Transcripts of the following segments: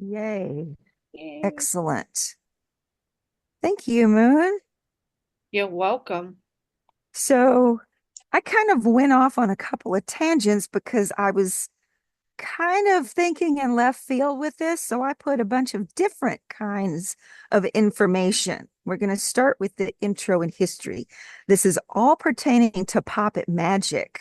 Yay. Yay. Excellent. Thank you, Moon. You're welcome. So I kind of went off on a couple of tangents because I was kind of thinking in left field with this. So I put a bunch of different kinds of information. We're going to start with the intro and history. This is all pertaining to Poppet Magic.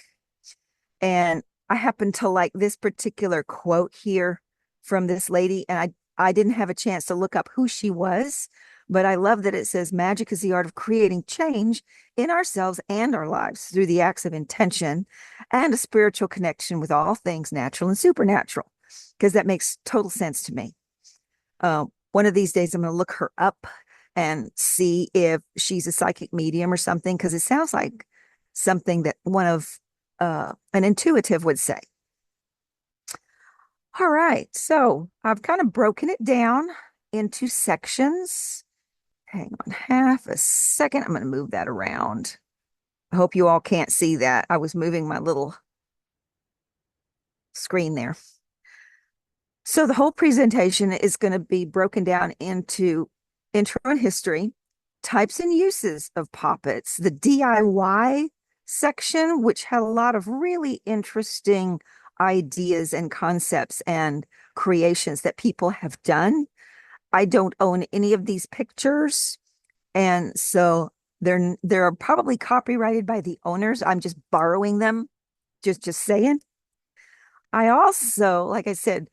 And I happen to like this particular quote here from this lady, and I didn't have a chance to look up who she was, but I love that it says magic is the art of creating change in ourselves and our lives through the acts of intention and a spiritual connection with all things natural and supernatural, because that makes total sense to me. One of these days, I'm going to look her up and see if she's a psychic medium or something, because it sounds like something that one of an intuitive would say. All right, so I've kind of broken it down into sections. Hang on half a second. I'm going to move that around. I hope you all can't see that. I was moving my little screen there. So the whole presentation is going to be broken down into intro and history, types and uses of poppets, the DIY section, which had a lot of really interesting ideas and concepts and creations that people have done. I don't own any of these pictures, and so they're probably copyrighted by the owners. I'm just borrowing them, just saying. I also, like I said,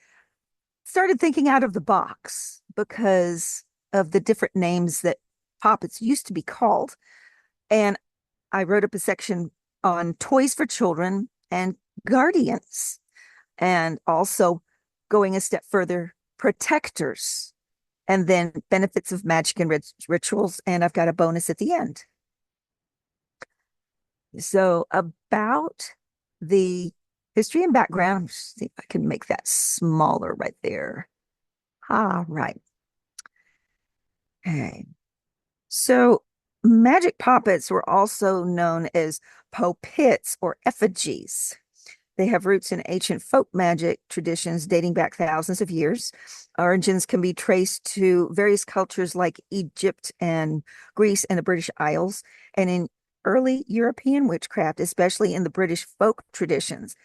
started thinking out of the box because of the different names that Poppets used to be called. And I wrote up a section on toys for children and guardians, and also going a step further, protectors, and then benefits of magic and rituals. And I've got a bonus at the end. So, about the history and background, see if I can make that smaller right there. All right. Okay. So, magic poppets were also known as poppets or effigies. They have roots in ancient folk magic traditions dating back thousands of years. Origins can be traced to various cultures like Egypt and Greece and the British Isles, and in early European witchcraft, especially in the British folk traditions.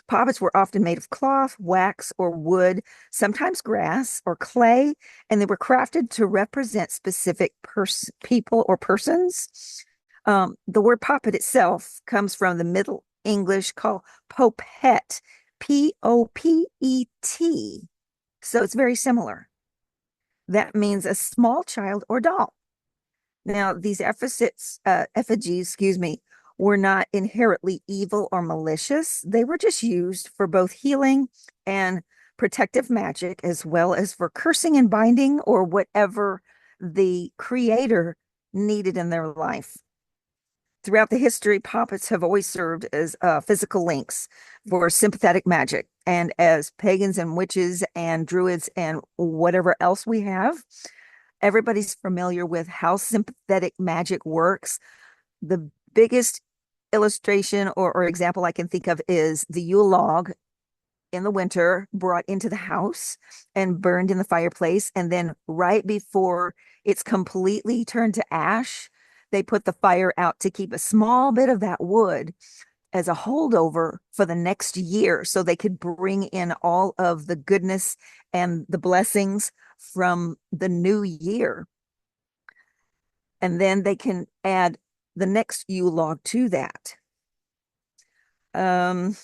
Poppets were often made of cloth, wax, or wood, sometimes grass or clay, and they were crafted to represent specific people or persons. The word poppet itself comes from the Middle English called Poppet, Poppet. So it's very similar. That means a small child or doll. Now, these effigies, excuse me, were not inherently evil or malicious. They were just used for both healing and protective magic, as well as for cursing and binding or whatever the creator needed in their life. Throughout the history, poppets have always served as physical links for sympathetic magic. And as pagans and witches and druids and whatever else we have, everybody's familiar with how sympathetic magic works. The biggest illustration or example I can think of is the Yule log in the winter brought into the house and burned in the fireplace. And then right before it's completely turned to ash, they put the fire out to keep a small bit of that wood as a holdover for the next year so they could bring in all of the goodness and the blessings from the new year. And then they can add the next Yule log to that. Um,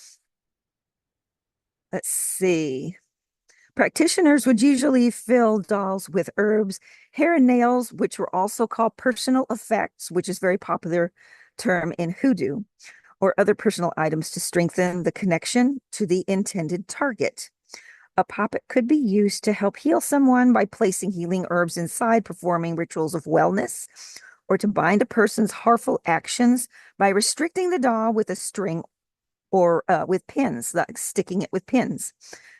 let's see. Practitioners would usually fill dolls with herbs, hair, and nails, which were also called personal effects, which is a very popular term in hoodoo, or other personal items to strengthen the connection to the intended target. A poppet could be used to help heal someone by placing healing herbs inside, performing rituals of wellness, or to bind a person's harmful actions by restricting the doll with a string or with pins, like sticking it with pins.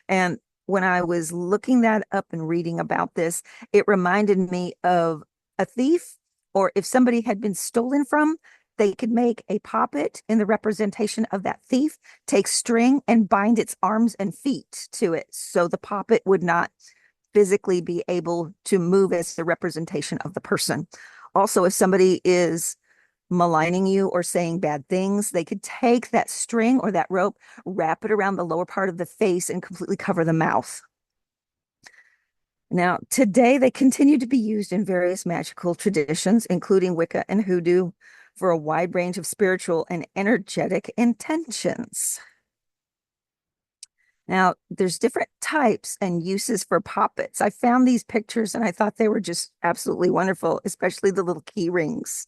And when I was looking that up and reading about this, it reminded me of a thief, or if somebody had been stolen from, they could make a poppet in the representation of that thief, take string and bind its arms and feet to it so the poppet would not physically be able to move as the representation of the person. Also, if somebody is maligning you or saying bad things, they could take that string or that rope, wrap it around the lower part of the face, and completely cover the mouth. Now, today they continue to be used in various magical traditions, including Wicca and Hoodoo, for a wide range of spiritual and energetic intentions. Now, there's different types and uses for poppets. I found these pictures and I thought they were just absolutely wonderful, especially the little key rings.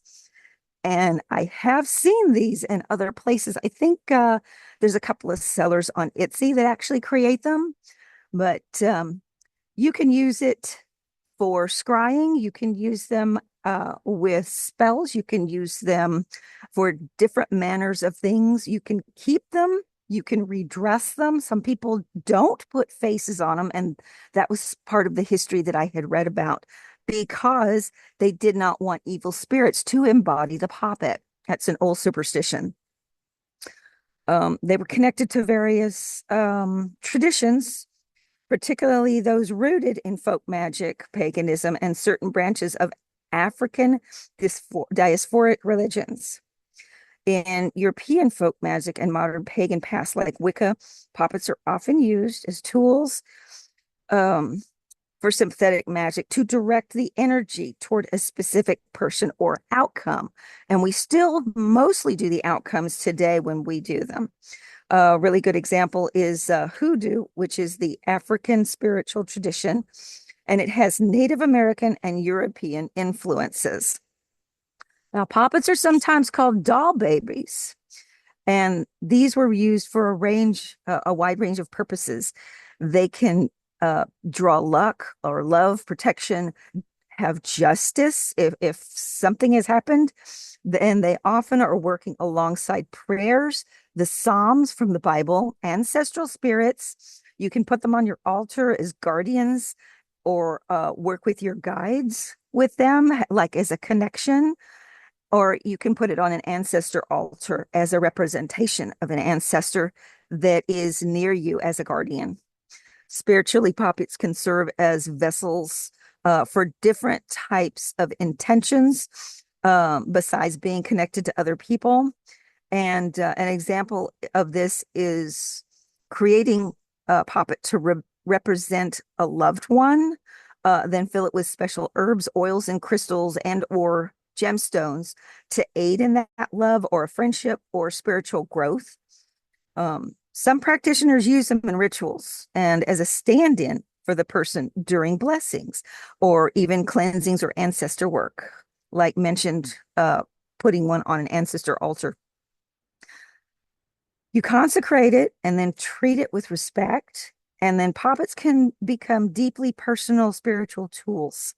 And I have seen these in other places. I think there's a couple of sellers on Etsy that actually create them, but you can use it for scrying. You can use them with spells. You can use them for different manners of things. You can keep them. You can redress them. Some people don't put faces on them. And that was part of the history that I had read about because they did not want evil spirits to embody the poppet. That's an old superstition. They were connected to various traditions, particularly those rooted in folk magic, paganism, and certain branches of African diasporic religions. In European folk magic and modern pagan pasts like Wicca, poppets are often used as tools for sympathetic magic to direct the energy toward a specific person or outcome. And we still mostly do the outcomes today when we do them. A really good example is Hoodoo, which is the African spiritual tradition, and it has Native American and European influences. Now, poppets are sometimes called doll babies, and these were used for a wide range of purposes. They can draw luck or love, protection, have justice if something has happened, and they often are working alongside prayers, the Psalms from the Bible, ancestral spirits. You can put them on your altar as guardians or work with your guides with them, like as a connection, or you can put it on an ancestor altar as a representation of an ancestor that is near you as a guardian. Spiritually, poppets can serve as vessels for different types of intentions besides being connected to other people. And an example of this is creating a poppet to represent a loved one, then fill it with special herbs, oils, and crystals and or gemstones to aid in that love or a friendship or spiritual growth. Some practitioners use them in rituals and as a stand-in for the person during blessings or even cleansings or ancestor work, like mentioned, putting one on an ancestor altar. You consecrate it and then treat it with respect, and then poppets can become deeply personal spiritual tools.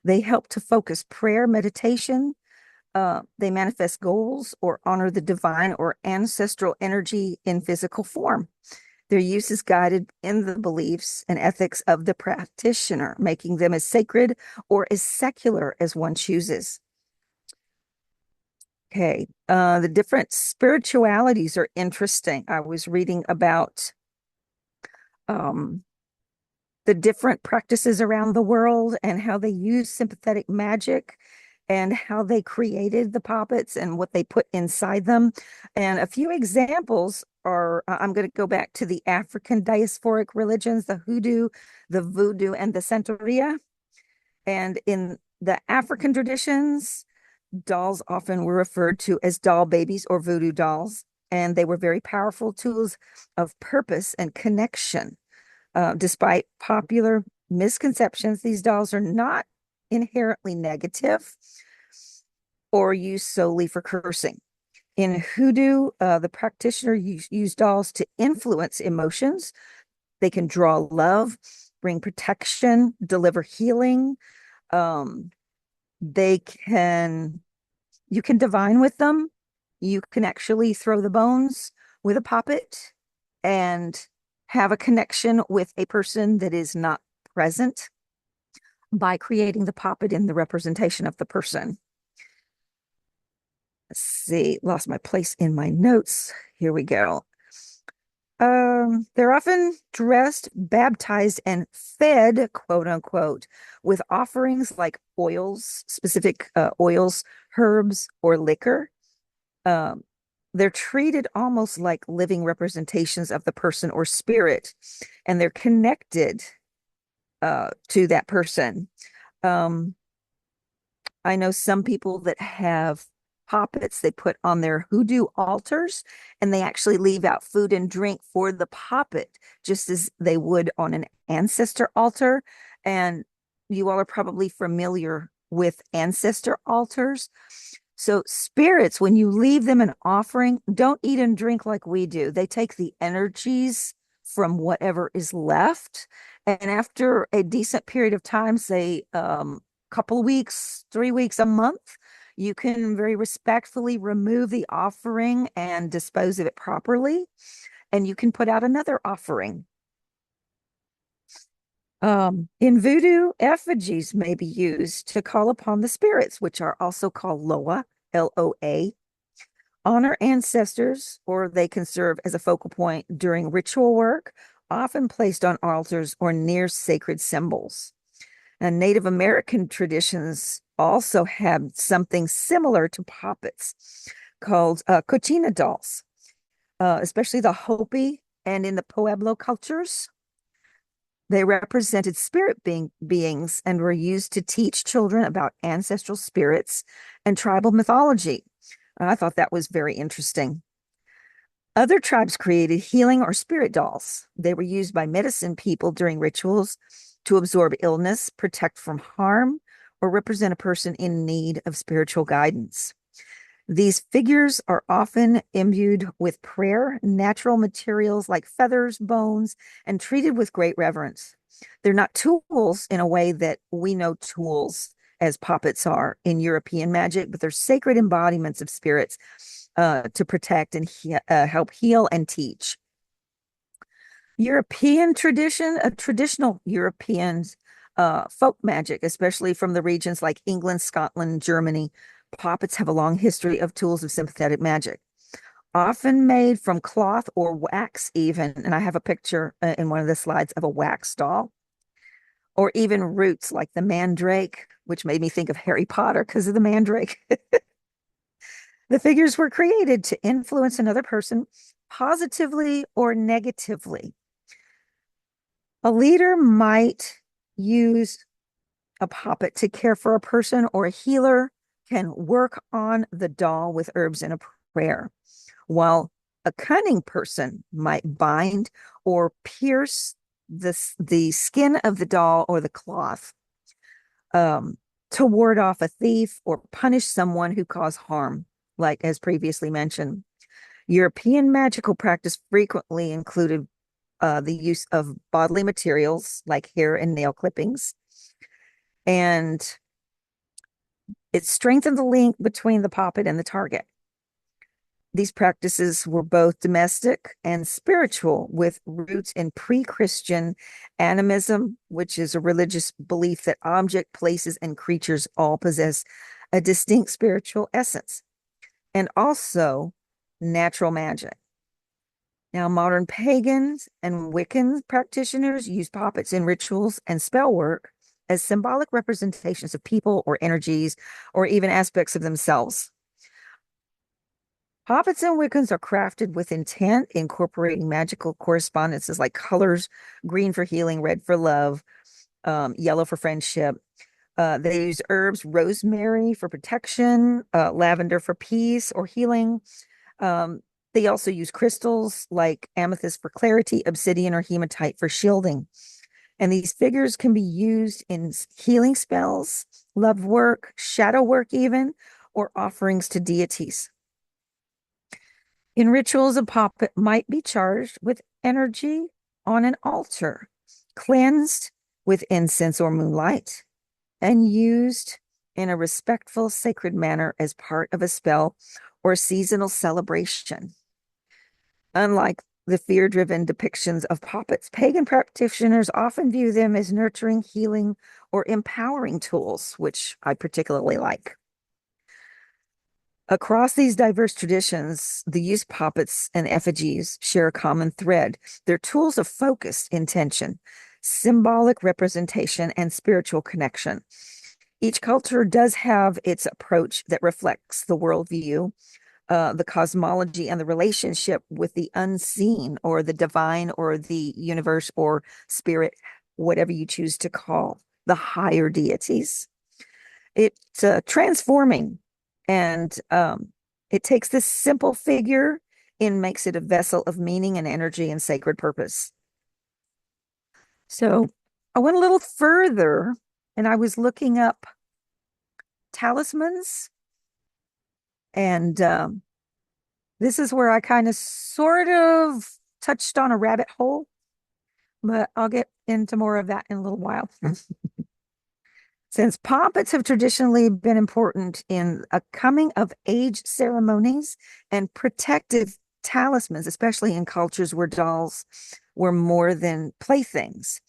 They help to focus prayer, meditation. They manifest goals or honor the divine or ancestral energy in physical form. Their use is guided in the beliefs and ethics of the practitioner, making them as sacred or as secular as one chooses. Okay, the different spiritualities are interesting. I was reading about the different practices around the world and how they use sympathetic magic and how they created the poppets and what they put inside them. And a few examples are, I'm going to go back to the African diasporic religions, the Hoodoo, the Voodoo, and the Santeria. And in the African traditions, dolls often were referred to as doll babies or voodoo dolls, and they were very powerful tools of purpose and connection. Despite popular misconceptions, these dolls are not inherently negative or used solely for cursing. In Hoodoo, the practitioner use dolls to influence emotions. They can draw love, bring protection, deliver healing. They can, you can divine with them. You can actually throw the bones with a poppet and have a connection with a person that is not present by creating the poppet in the representation of the person. Let's see, lost my place in my notes. Here we go. They're often dressed, baptized, and fed, quote unquote, with offerings like oils, specific oils, herbs, or liquor. Um, they're treated almost like living representations of the person or spirit, and they're connected to that person. Um, I know some people that have poppets they put on their hoodoo altars, and they actually leave out food and drink for the poppet, just as they would on an ancestor altar. And you all are probably familiar with ancestor altars. So, spirits, when you leave them an offering, don't eat and drink like we do. They take the energies from whatever is left. And after a decent period of time, say couple of weeks, 3 weeks, a month, you can very respectfully remove the offering and dispose of it properly. And you can put out another offering. In voodoo, effigies may be used to call upon the spirits, which are also called Loa, Loa, honor ancestors, or they can serve as a focal point during ritual work, often placed on altars or near sacred symbols. And Native American traditions also have something similar to poppets called Chyne dolls, especially the Hopi and in the Pueblo cultures. They represented beings and were used to teach children about ancestral spirits and tribal mythology. I thought that was very interesting. Other tribes created healing or spirit dolls. They were used by medicine people during rituals to absorb illness, protect from harm, or represent a person in need of spiritual guidance. These figures are often imbued with prayer, natural materials like feathers, bones, and treated with great reverence. They're not tools in a way that we know tools as puppets are in European magic, but they're sacred embodiments of spirits to protect and help heal and teach. European tradition, a traditional European folk magic, especially from the regions like England, Scotland, Germany, poppets have a long history of tools of sympathetic magic, often made from cloth or wax, even. And I have a picture in one of the slides of a wax doll, or even roots like the mandrake, which made me think of Harry Potter because of the mandrake. The figures were created to influence another person positively or negatively. A leader might use a poppet to care for a person, or a healer can work on the doll with herbs and a prayer, while a cunning person might bind or pierce the skin of the doll or the cloth to ward off a thief or punish someone who caused harm, like as previously mentioned. European magical practice frequently included the use of bodily materials like hair and nail clippings. And it strengthened the link between the poppet and the target. These practices were both domestic and spiritual, with roots in pre-Christian animism, which is a religious belief that object, places, and creatures all possess a distinct spiritual essence, and also natural magic. Now, modern pagans and Wiccan practitioners use poppets in rituals and spell work as symbolic representations of people or energies or even aspects of themselves. Poppets and Wiccans are crafted with intent, incorporating magical correspondences like colors: green for healing, red for love, yellow for friendship. They use herbs, rosemary for protection, lavender for peace or healing. They also use crystals like amethyst for clarity, obsidian or hematite for shielding. And these figures can be used in healing spells, love work, shadow work, even, or offerings to deities. In rituals, a poppet might be charged with energy on an altar, cleansed with incense or moonlight, and used in a respectful, sacred manner as part of a spell or seasonal celebration. Unlike the fear-driven depictions of poppets, pagan practitioners often view them as nurturing, healing, or empowering tools, which I particularly like. Across these diverse traditions, the use poppets and effigies share a common thread. They're tools of focused intention, symbolic representation, and spiritual connection. Each culture does have its approach that reflects the worldview, the cosmology, and the relationship with the unseen or the divine or the universe or spirit, whatever you choose to call the higher deities. It's transforming, and it takes this simple figure and makes it a vessel of meaning and energy and sacred purpose. So I went a little further and I was looking up talismans, and this is where I kind of sort of touched on a rabbit hole, but I'll get into more of that in a little while. Since poppets have traditionally been important in a coming of age ceremonies and protective talismans, especially in cultures where dolls were more than playthings,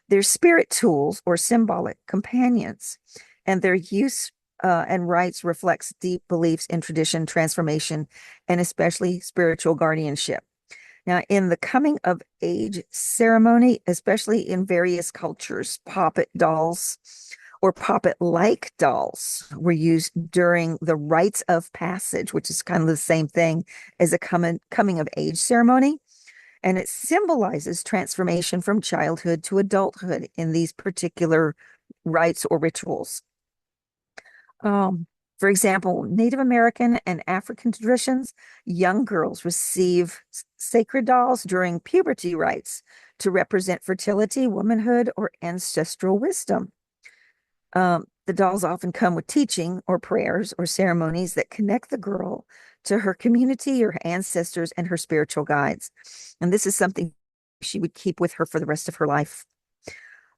they're spirit tools or symbolic companions, and their use and rites reflects deep beliefs in tradition, transformation, and especially spiritual guardianship. Now, in the coming of age ceremony, especially in various cultures, poppet dolls or poppet like dolls were used during the rites of passage, which is kind of the same thing as a coming of age ceremony. And it symbolizes transformation from childhood to adulthood in these particular rites or rituals. For example, Native American and African traditions, young girls receive sacred dolls during puberty rites to represent fertility, womanhood, or ancestral wisdom. The dolls often come with teaching or prayers or ceremonies that connect the girl to her community, her ancestors, and her spiritual guides. And this is something she would keep with her for the rest of her life.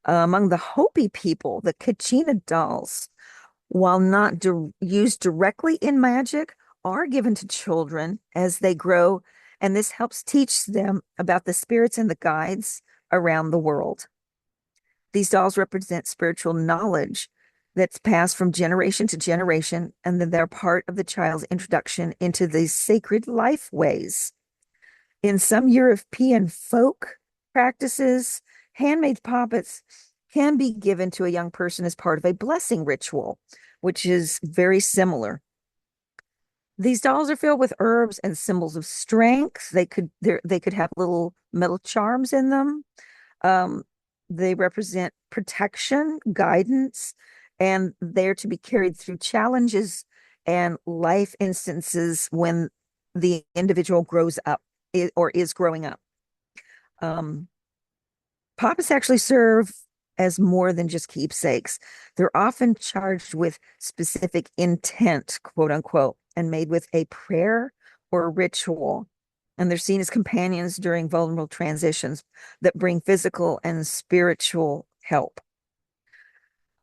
Among the Hopi people, the Chyne dolls, while not used directly in magic, are given to children as they grow, and this helps teach them about the spirits and the guides around the world. These dolls represent spiritual knowledge that's passed from generation to generation, and then they're part of the child's introduction into these sacred life ways. In some European folk practices, handmade poppets can be given to a young person as part of a blessing ritual, which is very similar. These dolls are filled with herbs and symbols of strength. They could have little metal charms in them. Um, they represent protection, guidance, and they're to be carried through challenges and life instances when the individual grows up or is growing up. Um, Poppets actually serve as more than just keepsakes. They're often charged with specific intent, quote unquote, and made with a prayer or a ritual. And they're seen as companions during vulnerable transitions that bring physical and spiritual help.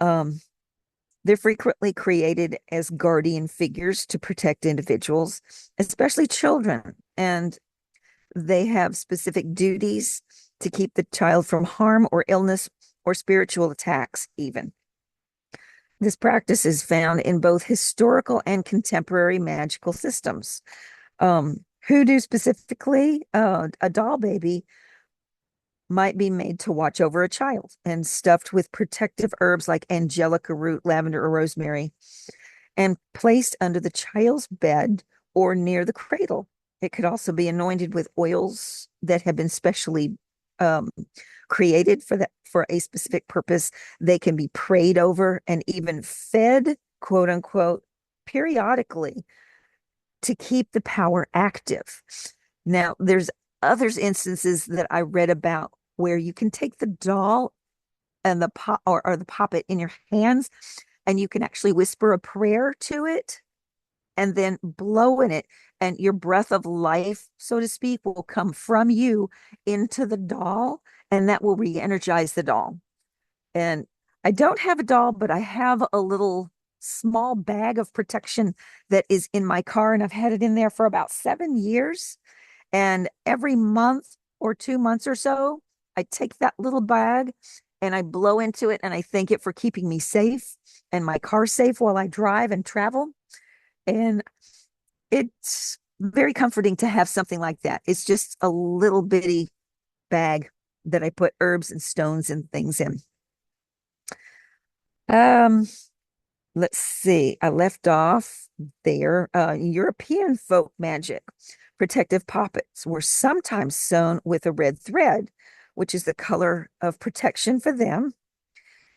Um, they're frequently created as guardian figures to protect individuals, especially children, and they have specific duties to keep the child from harm or illness or spiritual attacks, even. This practice is found in both historical and contemporary magical systems. Hoodoo specifically, a doll baby might be made to watch over a child and stuffed with protective herbs like angelica root, lavender, or rosemary, and placed under the child's bed or near the cradle. It could also be anointed with oils that have been specially um, created for a specific purpose. They can be prayed over and even fed, quote unquote, periodically to keep the power active. Now, there's others instances that I read about where you can take the doll and the pop or the poppet in your hands, and you can actually whisper a prayer to it and then blow in it, and your breath of life, so to speak, will come from you into the doll, and that will re-energize the doll. And I don't have a doll, but I have a little small bag of protection that is in my car, and I've had it in there for about 7 years. And every month or 2 months or so, I take that little bag and I blow into it, and I thank it for keeping me safe and my car safe while I drive and travel. And it's very comforting to have something like that. It's just a little bitty bag that I put herbs and stones and things in. Um, let's see. I left off there. European folk magic. Protective poppets were sometimes sewn with a red thread, which is the color of protection for them,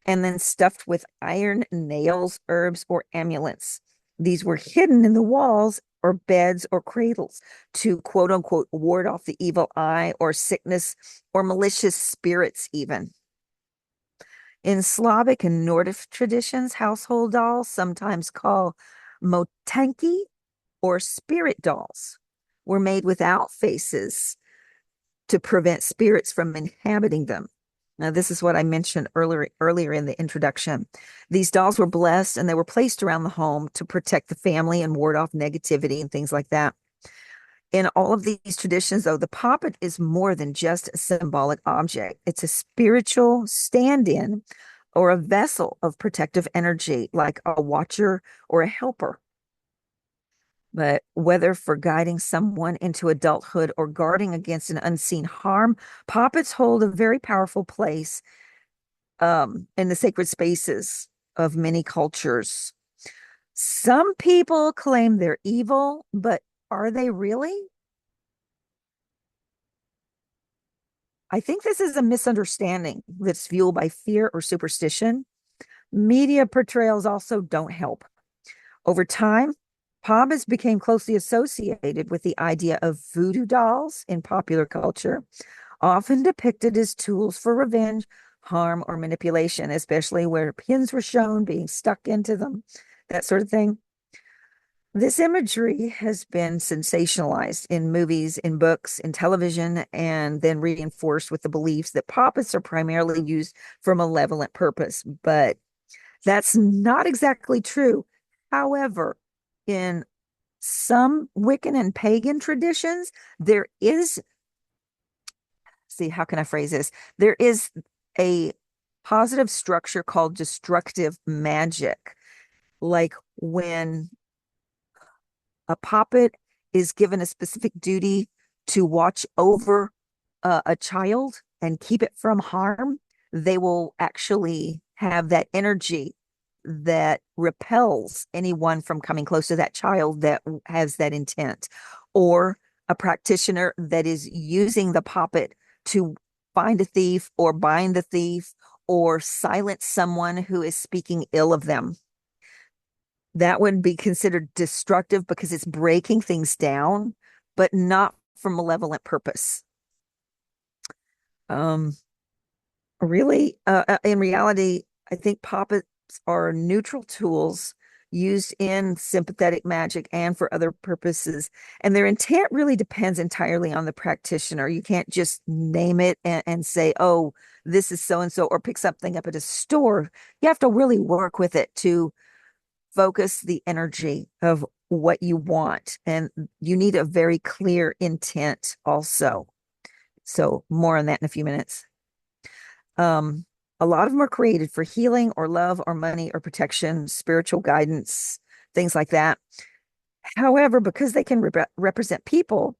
and then stuffed with iron nails, herbs, or amulets. These were hidden in the walls or beds or cradles to quote unquote ward off the evil eye or sickness or malicious spirits, even. In Slavic and Nordic traditions, household dolls, sometimes called motanki or spirit dolls, were made without faces to prevent spirits from inhabiting them. Now, this is what I mentioned earlier in the introduction. These dolls were blessed and they were placed around the home to protect the family and ward off negativity and things like that. In all of these traditions, though, the poppet is more than just a symbolic object. It's a spiritual stand-in or a vessel of protective energy, like a watcher or a helper. But whether for guiding someone into adulthood or guarding against an unseen harm, poppets hold a very powerful place in the sacred spaces of many cultures. Some people claim they're evil, but are they really? I think this is a misunderstanding that's fueled by fear or superstition. Media portrayals also don't help. Over time, Poppets became closely associated with the idea of voodoo dolls in popular culture, often depicted as tools for revenge, harm, or manipulation, especially where pins were shown being stuck into them, that sort of thing. This imagery has been sensationalized in movies, in books, in television, and then reinforced with the beliefs that puppets are primarily used for malevolent purpose. But that's not exactly true. However, in some Wiccan and pagan traditions, there is, see, how can I phrase this? There is a positive structure called destructive magic. Like when a puppet is given a specific duty to watch over a child and keep it from harm, they will actually have that energy that repels anyone from coming close to that child that has that intent, or a practitioner that is using the puppet to find a thief or bind the thief or silence someone who is speaking ill of them. That would be considered destructive because it's breaking things down, but not for malevolent purpose. Um, really, in reality, I think puppets are neutral tools used in sympathetic magic and for other purposes. And their intent really depends entirely on the practitioner. You can't just name it and say, oh, this is so and so, or pick something up at a store. You have to really work with it to focus the energy of what you want. And you need a very clear intent also. So, more on that in a few minutes. Um, a lot of them are created for healing or love or money or protection, spiritual guidance, things like that. However, because they can represent people,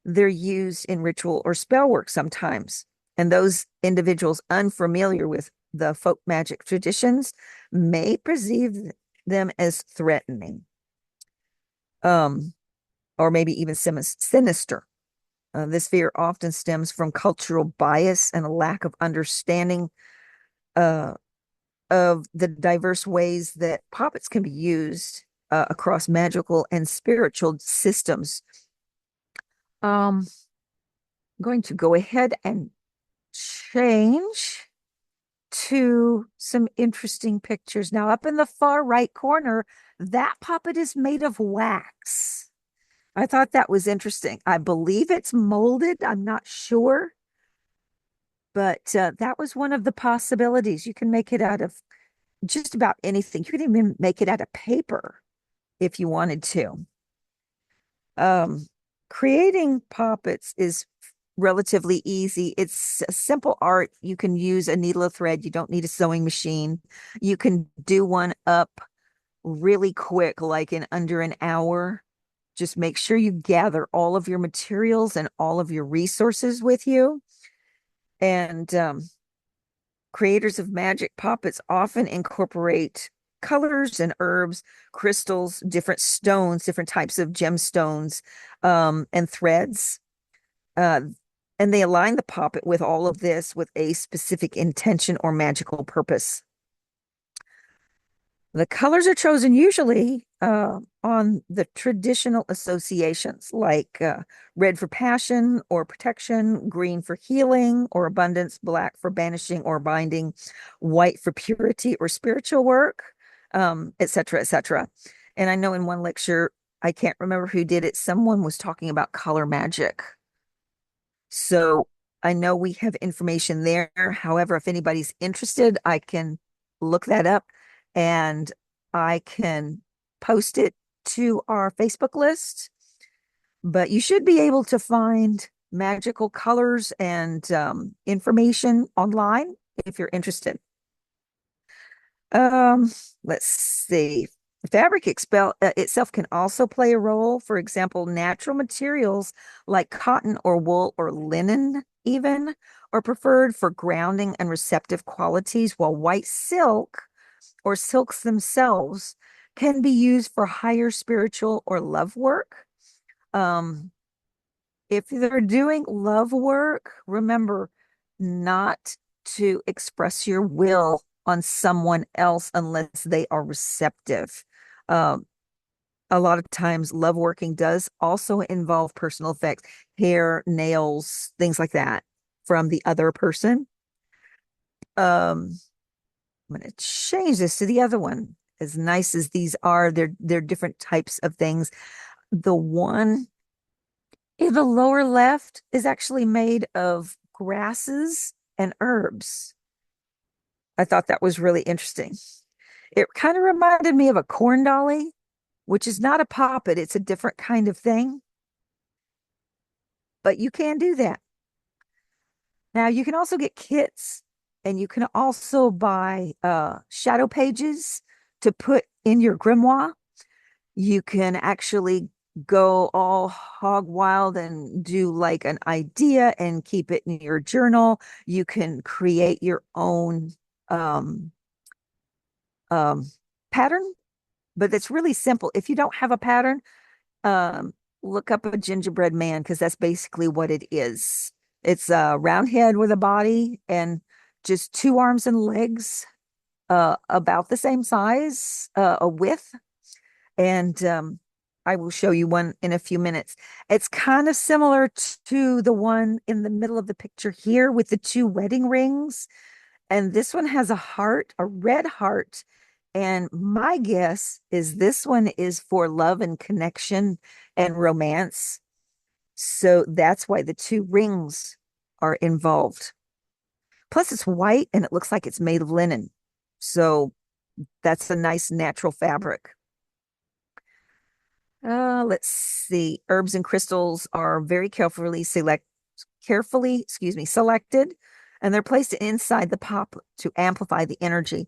they're used in ritual or spell work sometimes. And those individuals unfamiliar with the folk magic traditions may perceive them as threatening, or maybe even sinister. This fear often stems from cultural bias and a lack of understanding uh, of the diverse ways that puppets can be used across magical and spiritual systems. I'm going to go ahead and change to some interesting pictures. Now, up in the far right corner, that puppet is made of wax. I thought that was interesting. I believe it's molded. I'm not sure, but that was one of the possibilities. You can make it out of just about anything. You can even make it out of paper if you wanted to. Creating puppets is relatively easy. It's a simple art. You can use a needle of thread. You don't need a sewing machine. You can do one up really quick, like in under an hour. Just make sure you gather all of your materials and all of your resources with you. And creators of magic poppets often incorporate colors and herbs, crystals, different stones, different types of gemstones, and threads. Uh, and they align the poppet with all of this with a specific intention or magical purpose. The colors are chosen usually on the traditional associations, like red for passion or protection, green for healing or abundance, black for banishing or binding, white for purity or spiritual work, et cetera, et cetera. And I know in one lecture, I can't remember who did it, someone was talking about color magic. So I know we have information there. However, if anybody's interested, I can look that up and I can post it to our Facebook list. But you should be able to find magical colors and information online if you're interested. Um, let's see. Fabric itself can also play a role. For example, natural materials like cotton or wool or linen, even, are preferred for grounding and receptive qualities, while white silk or silks themselves can be used for higher spiritual or love work. Um, if they're doing love work, remember not to express your will on someone else unless they are receptive. Um, a lot of times, love working does also involve personal effects, hair, nails, things like that from the other person. I'm going to change this to the other one. As nice as these are, they're different types of things. The one in the lower left is actually made of grasses and herbs. I thought that was really interesting. It kind of reminded me of a corn dolly, which is not a poppet, it's a different kind of thing, but you can do that. Now, you can also get kits and you can also buy shadow pages to put in your grimoire. You can actually go all hog wild and do like an idea and keep it in your journal. You can create your own um, um, pattern, but it's really simple. If you don't have a pattern, um, look up a gingerbread man because that's basically what it is. It's a round head with a body and just two arms and legs, about the same size, a width. And I will show you one in a few minutes. It's kind of similar to the one in the middle of the picture here with the two wedding rings. And this one has a heart, a red heart. And my guess is this one is for love and connection and romance. So that's why the two rings are involved. Plus, it's white and it looks like it's made of linen. So that's a nice natural fabric. Let's see. Herbs and crystals are very selected, and they're placed inside the pop to amplify the energy.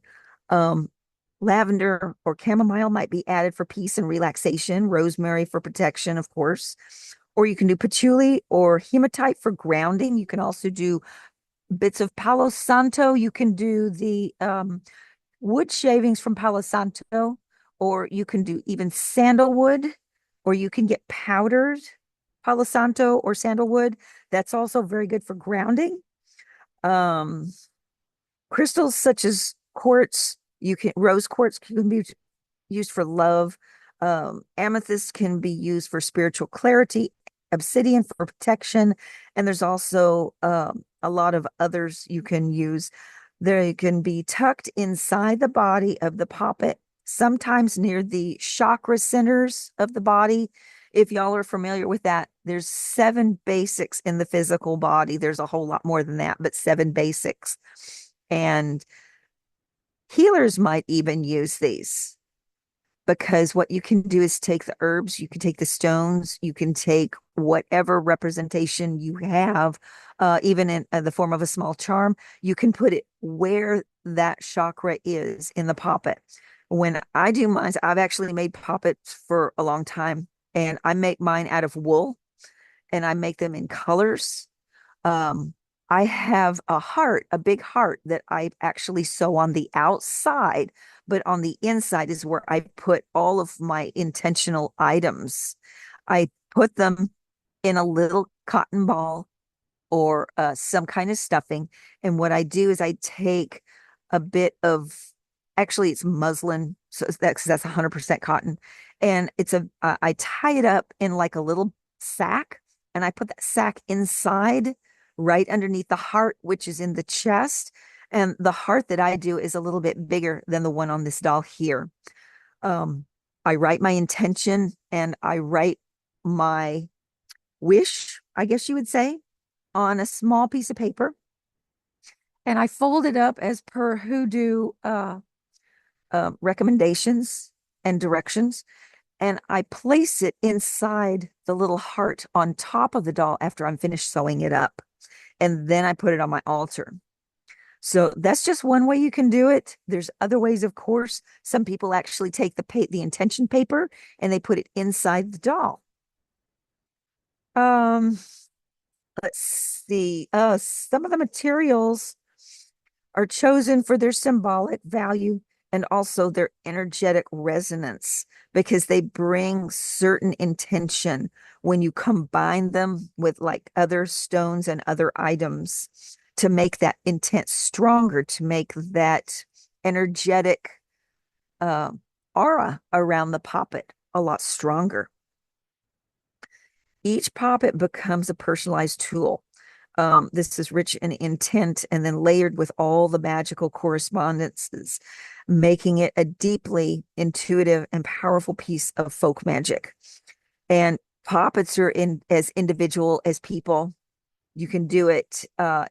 Um, Lavender or chamomile might be added for peace and relaxation, rosemary for protection, of course. Or you can do patchouli or hematite for grounding. You can also do bits of Palo Santo. You can do the wood shavings from Palo Santo, or you can do even sandalwood, or you can get powdered Palo Santo or sandalwood. That's also very good for grounding. Um, Crystals such as quartz, rose quartz can be used for love. Amethyst can be used for spiritual clarity, obsidian for protection, and there's also a lot of others you can use. They can be tucked inside the body of the poppet, sometimes near the chakra centers of the body. If y'all are familiar with that, there's 7 basics in the physical body. There's a whole lot more than that, but 7 basics. And healers might even use these because what you can do is take the herbs, you can take the stones, you can take whatever representation you have, even in the form of a small charm, you can put it where that chakra is in the poppet. When I do mine, I've actually made poppets for a long time. and I make mine out of wool, and I make them in colors. Um, I have a heart, a big heart that I actually sew on the outside, but on the inside is where I put all of my intentional items. I put them in a little cotton ball or some kind of stuffing. And what I do is I take a bit of, actually, it's muslin. So that's 100% cotton. And I tie it up in like a little sack, and I put that sack inside right underneath the heart, which is in the chest. And the heart that I do is a little bit bigger than the one on this doll here. Um, I write my intention and I write my wish, I guess you would say, on a small piece of paper, and I fold it up as per hoodoo recommendations and directions. And I place it inside the little heart on top of the doll after I'm finished sewing it up. And then I put it on my altar. So that's just one way you can do it. There's other ways, of course. Some people actually take the intention paper and they put it inside the doll. Um, let's see. Some of the materials are chosen for their symbolic value and also their energetic resonance because they bring certain intention when you combine them with like other stones and other items to make that intent stronger, to make that energetic uh, aura around the poppet a lot stronger. Each poppet becomes a personalized tool. This is rich in intent and then layered with all the magical correspondences, making it a deeply intuitive and powerful piece of folk magic. And poppets are in as individual as people. You can do it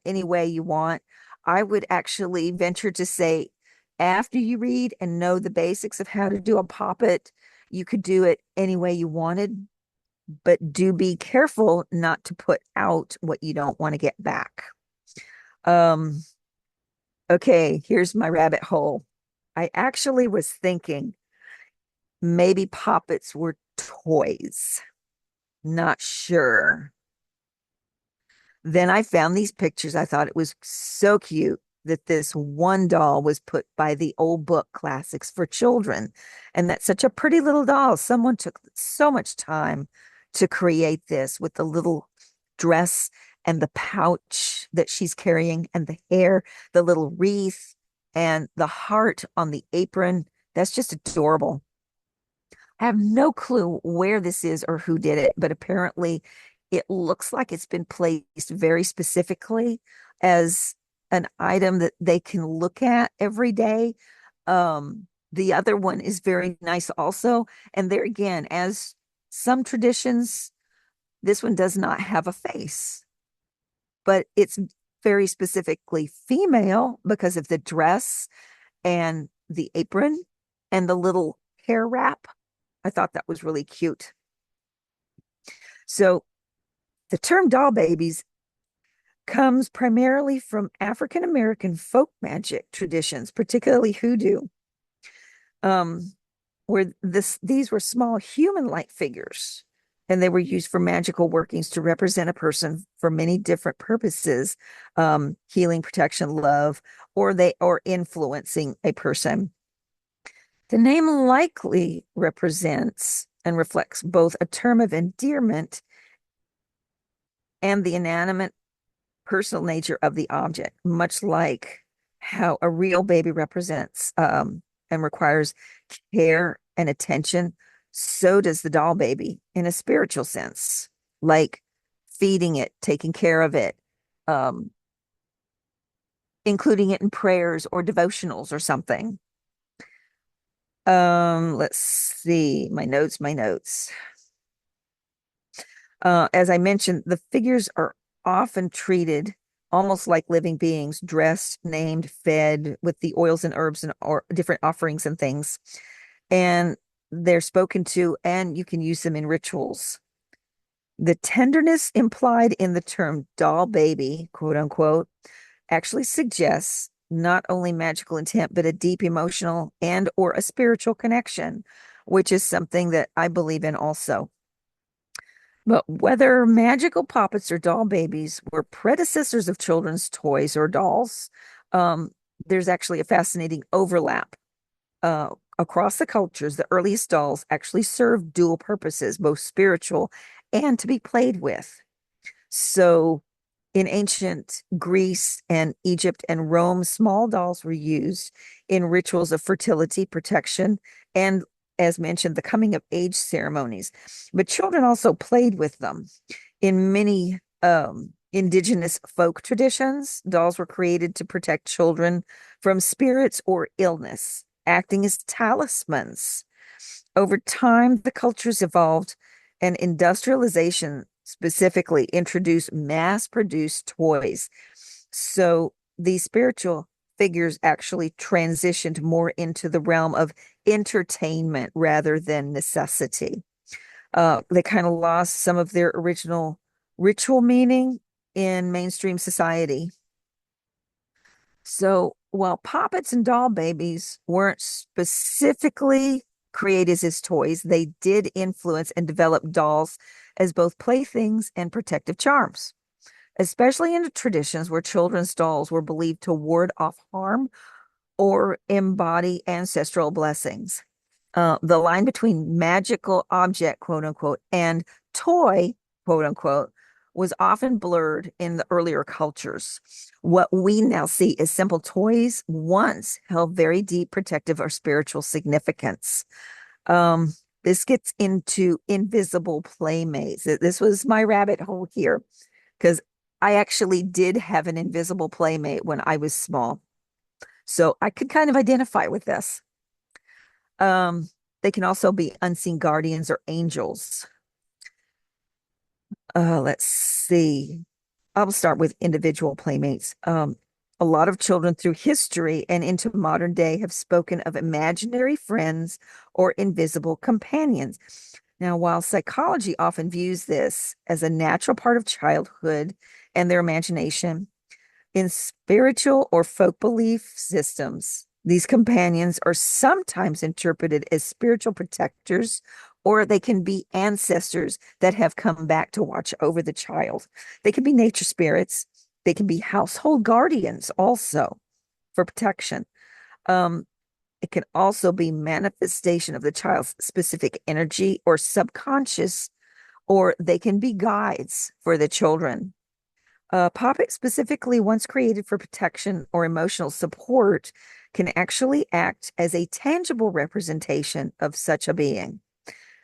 any way you want. I would actually venture to say, after you read and know the basics of how to do a poppet, you could do it any way you wanted, but do be careful not to put out what you don't want to get back. Um, okay, here's my rabbit hole. I actually was thinking maybe poppets were toys. Not sure. Then I found these pictures. I thought it was so cute that this one doll was put by the old book classics for children. And that's such a pretty little doll. Someone took so much time to create this with the little dress and the pouch that she's carrying and the hair, the little wreath and the heart on the apron. That's just adorable. I have no clue where this is or who did it, but apparently it looks like it's been placed very specifically as an item that they can look at every day. The other one is very nice also. And there again, as some traditions, this one does not have a face, but it's very specifically female because of the dress and the apron and the little hair wrap. I thought that was really cute. So the term doll babies comes primarily from African American folk magic traditions, particularly hoodoo, where these were small human-like figures, and they were used for magical workings to represent a person for many different purposes, healing, protection, love, or influencing a person. The name likely represents and reflects both a term of endearment and the inanimate personal nature of the object, much like how a real baby represents and requires care and attention. So does the doll baby in a spiritual sense, like feeding it, taking care of it, um, including it in prayers or devotionals or something. Let's see, my notes. As I mentioned, the figures are often treated almost like living beings, dressed, named, fed with the oils and herbs and or different offerings and things. And they're spoken to, and you can use them in rituals. The tenderness implied in the term doll baby, quote unquote, actually suggests not only magical intent, but a deep emotional and or a spiritual connection, which is something that I believe in also. But whether magical puppets or doll babies were predecessors of children's toys or dolls, um, there's actually a fascinating overlap. Across the cultures, the earliest dolls actually served dual purposes, both spiritual and to be played with. So, in ancient Greece and Egypt and Rome, small dolls were used in rituals of fertility, protection, and, as mentioned, the coming of age ceremonies. But children also played with them. In many indigenous folk traditions, dolls were created to protect children from spirits or illness, acting as talismans. Over time, the cultures evolved, and industrialization specifically introduced mass produced toys. So these spiritual figures actually transitioned more into the realm of entertainment rather than necessity. They kind of lost some of their original ritual meaning in mainstream society. So while Poppets and doll babies weren't specifically created as toys, they did influence and develop dolls as both playthings and protective charms, especially in the traditions where children's dolls were believed to ward off harm or embody ancestral blessings. The line between magical object, quote unquote, and toy, quote unquote, was often blurred in the earlier cultures. What we now see as simple toys once held very deep protective or spiritual significance. Um, this gets into invisible playmates. This was my rabbit hole here because I actually did have an invisible playmate when I was small. So I could kind of identify with this. Um, they can also be unseen guardians or angels. Let's see. I'll start with individual playmates. A lot of children through history and into modern day have spoken of imaginary friends or invisible companions. Now, while psychology often views this as a natural part of childhood and their imagination, in spiritual or folk belief systems, these companions are sometimes interpreted as spiritual protectors, or they can be ancestors that have come back to watch over the child. They can be nature spirits, they can be household guardians also for protection. Um, it can also be manifestation of the child's specific energy or subconscious, or they can be guides for the children. Poppet, specifically once created for protection or emotional support, can actually act as a tangible representation of such a being.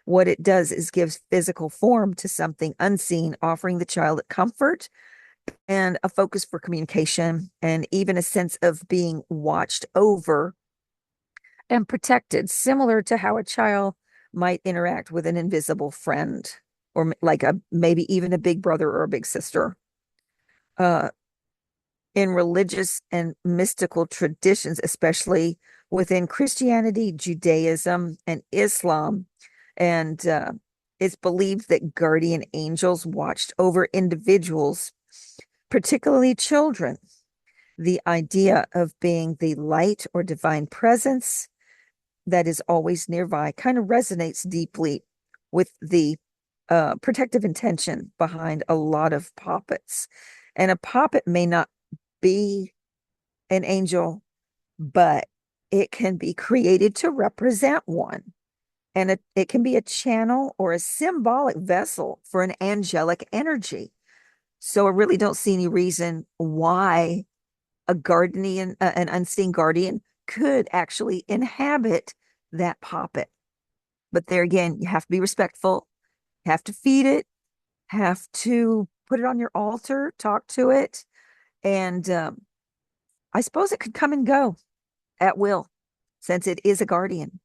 What it does is gives physical form to something unseen, offering the child comfort and a focus for communication and even a sense of being watched over and protected, similar to how a child might interact with an invisible friend or like a maybe even a big brother or a big sister. Uh, in religious and mystical traditions, especially within Christianity, Judaism, and Islam. And it's believed that guardian angels watched over individuals, particularly children. The idea of being the light or divine presence that is always nearby kind of resonates deeply with the protective intention behind a lot of poppets. And a poppet may not be an angel, but it can be created to represent one. And it can be a channel or a symbolic vessel for an angelic energy. So I really don't see any reason why a guardian, an unseen guardian, could actually inhabit that poppet. But there again, you have to be respectful, have to feed it, have to put it on your altar, talk to it. And I suppose it could come and go at will, since it is a guardian.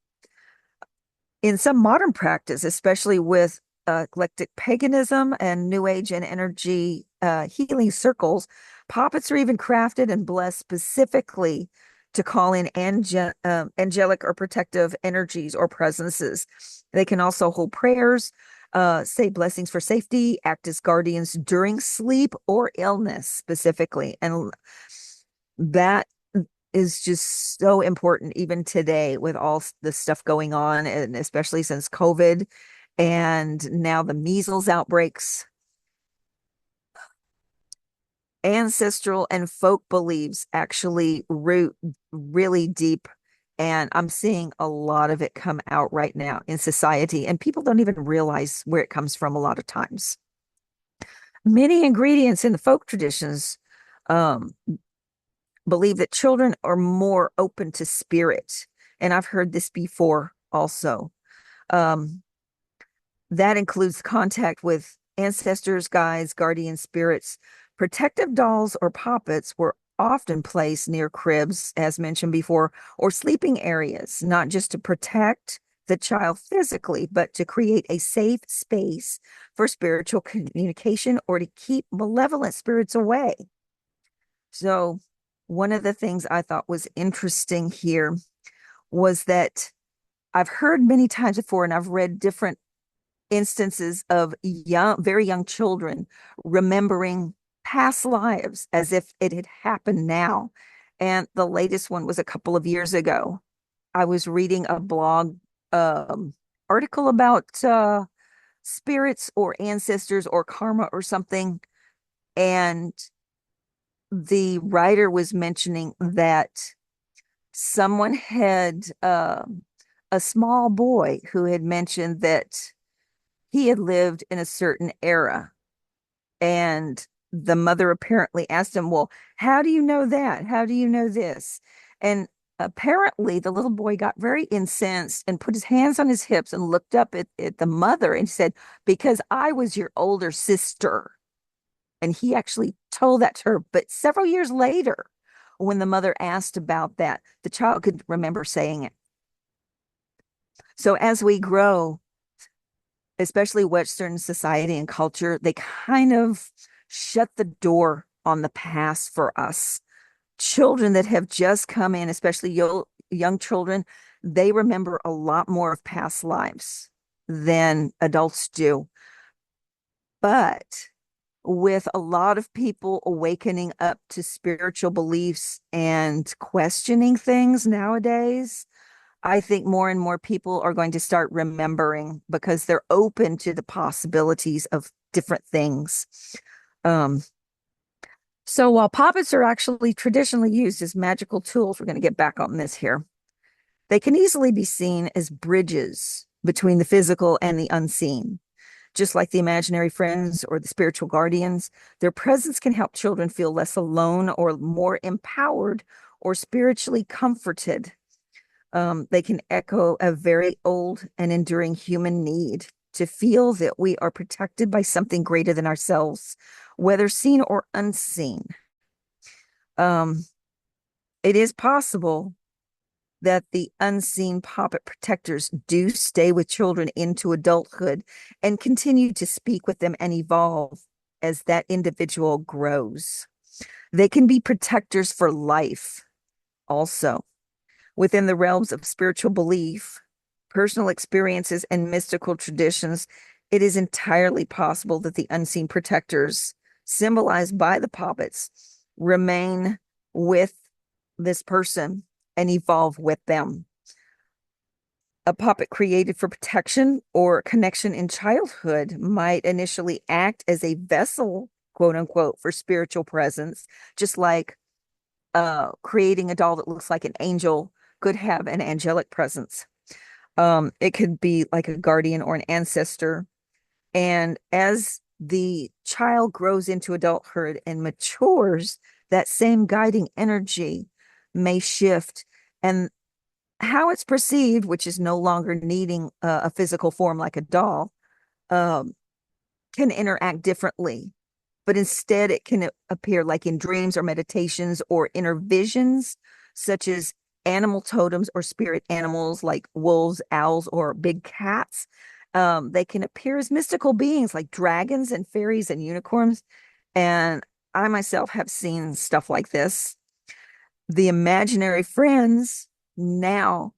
In some modern practice, especially with eclectic paganism and New Age and energy healing circles, poppets are even crafted and blessed specifically to call in angelic or protective energies or presences. They can also hold prayers, say blessings for safety, act as guardians during sleep or illness specifically. And that is just so important even today with all the stuff going on, and especially since COVID and now the measles outbreaks. Ancestral and folk beliefs actually root really deep. And I'm seeing a lot of it come out right now in society, and people don't even realize where it comes from a lot of times. Many ingredients in the folk traditions um, believe that children are more open to spirit. And I've heard this before also. Um, that includes contact with ancestors, guides, guardian spirits. Protective dolls or poppets were often placed near cribs, as mentioned before, or sleeping areas, not just to protect the child physically, but to create a safe space for spiritual communication or to keep malevolent spirits away. So, one of the things I thought was interesting here was that I've heard many times before, and I've read different instances of very young children remembering past lives as if it had happened now. And the latest one was a couple of years ago. I was reading a blog article about spirits or ancestors or karma or something. And the writer was mentioning that someone had a small boy who had mentioned that he had lived in a certain era. And the mother apparently asked him, well, how do you know that? How do you know this? And apparently the little boy got very incensed and put his hands on his hips and looked up at the mother and said, because I was your older sister. And he actually told that to her. But several years later, when the mother asked about that, the child could remember saying it. So as we grow, especially Western society and culture, they kind of shut the door on the past for us. Children that have just come in, especially young children, they remember a lot more of past lives than adults do. But with a lot of people awakening up to spiritual beliefs and questioning things nowadays, I think more and more people are going to start remembering because they're open to the possibilities of different things. Um, so while poppets are actually traditionally used as magical tools, we're going to get back on this here. They can easily be seen as bridges between the physical and the unseen. Just like the imaginary friends or the spiritual guardians, their presence can help children feel less alone or more empowered or spiritually comforted. They can echo a very old and enduring human need to feel that we are protected by something greater than ourselves, whether seen or unseen. Um, it is possible that the unseen poppet protectors do stay with children into adulthood and continue to speak with them and evolve as that individual grows. They can be protectors for life also. Within the realms of spiritual belief, personal experiences, and mystical traditions, it is entirely possible that the unseen protectors, symbolized by the poppets, remain with this person and evolve with them. A puppet created for protection or connection in childhood might initially act as a vessel, quote unquote, for spiritual presence, just like creating a doll that looks like an angel could have an angelic presence. It could be like a guardian or an ancestor. And as the child grows into adulthood and matures, that same guiding energy may shift. And how it's perceived, which is no longer needing a physical form like a doll, um, can interact differently. But instead, it can appear like in dreams or meditations or inner visions, such as animal totems or spirit animals like wolves, owls, or big cats. They can appear as mystical beings like dragons and fairies and unicorns. And I myself have seen stuff like this. The imaginary friends now